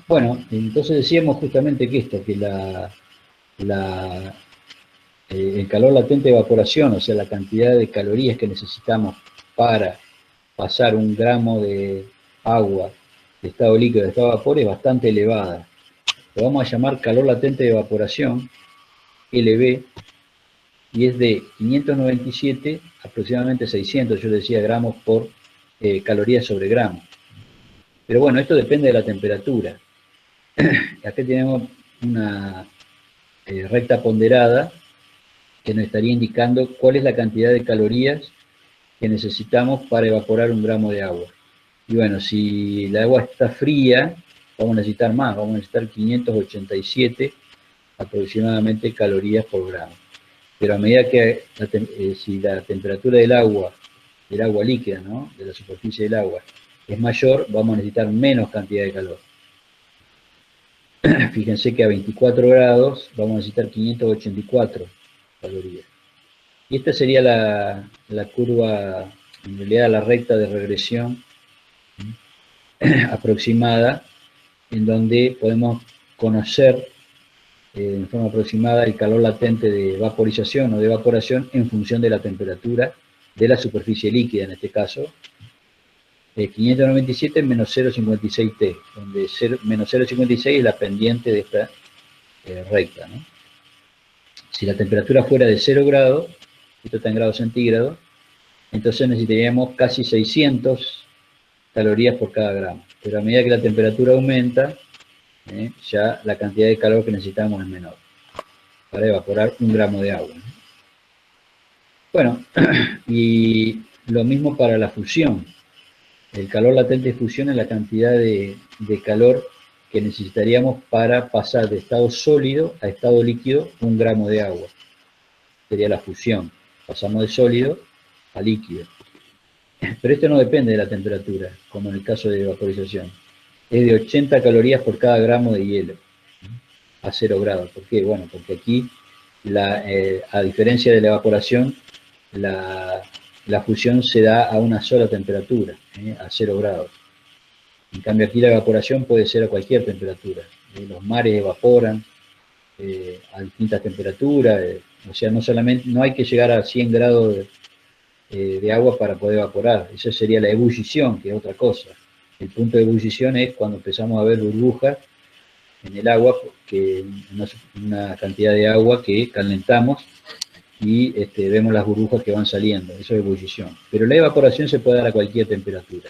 Bueno, entonces decíamos justamente que esto, que el calor latente de evaporación, o sea, la cantidad de calorías que necesitamos para pasar un gramo de agua de estado líquido a estado de vapor es bastante elevada. Lo vamos a llamar calor latente de evaporación, LB, y es de 597 aproximadamente 600, yo decía, gramos por calorías sobre gramo. Pero bueno, esto depende de la temperatura. Aquí tenemos una recta ponderada que nos estaría indicando cuál es la cantidad de calorías que necesitamos para evaporar un gramo de agua. Y bueno, si el agua está fría, vamos a necesitar más, vamos a necesitar 587 aproximadamente calorías por gramo. Pero a medida que, si la temperatura del agua líquida, ¿no?, de la superficie del agua, es mayor, vamos a necesitar menos cantidad de calor. Fíjense que a 24 grados vamos a necesitar 584 calorías. Y esta sería la curva, en realidad la recta de regresión aproximada, en donde podemos conocer en forma aproximada el calor latente de vaporización o de evaporación en función de la temperatura de la superficie líquida, en este caso, 597 menos 0,56 T, donde menos 0,56 es la pendiente de esta recta, ¿no? Si la temperatura fuera de 0 grados, esto está en grados centígrados, entonces necesitaríamos casi 600 calorías por cada gramo. Pero a medida que la temperatura aumenta, ya la cantidad de calor que necesitamos es menor para evaporar un gramo de agua, ¿no? Bueno, y lo mismo para la fusión. El calor latente de fusión es la cantidad de calor que necesitaríamos para pasar de estado sólido a estado líquido un gramo de agua. Sería la fusión. Pasamos de sólido a líquido. Pero esto no depende de la temperatura, como en el caso de vaporización. Es de 80 calorías por cada gramo de hielo, a 0 grados. ¿Por qué? Bueno, porque aquí, a diferencia de la evaporación, la fusión se da a una sola temperatura, a 0 grados. En cambio aquí la evaporación puede ser a cualquier temperatura. Los mares evaporan a distintas temperaturas, o sea, no hay que llegar a 100 grados de agua para poder evaporar. Esa sería la ebullición, que es otra cosa. El punto de ebullición es cuando empezamos a ver burbujas el agua, que una cantidad de agua que calentamos y vemos las burbujas que van saliendo, eso es ebullición. Pero la evaporación se puede dar a cualquier temperatura.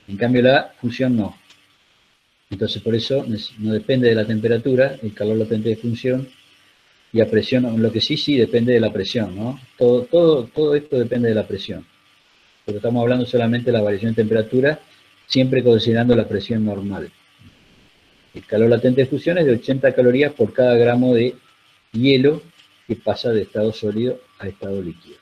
En cambio la fusión no. Entonces por eso no depende de la temperatura, el calor latente de fusión, y a presión, lo que sí depende de la presión, ¿no? Todo esto depende de la presión. Pero estamos hablando solamente de la variación de temperatura, siempre considerando la presión normal. El calor latente de fusión es de 80 calorías por cada gramo de hielo que pasa de estado sólido a estado líquido.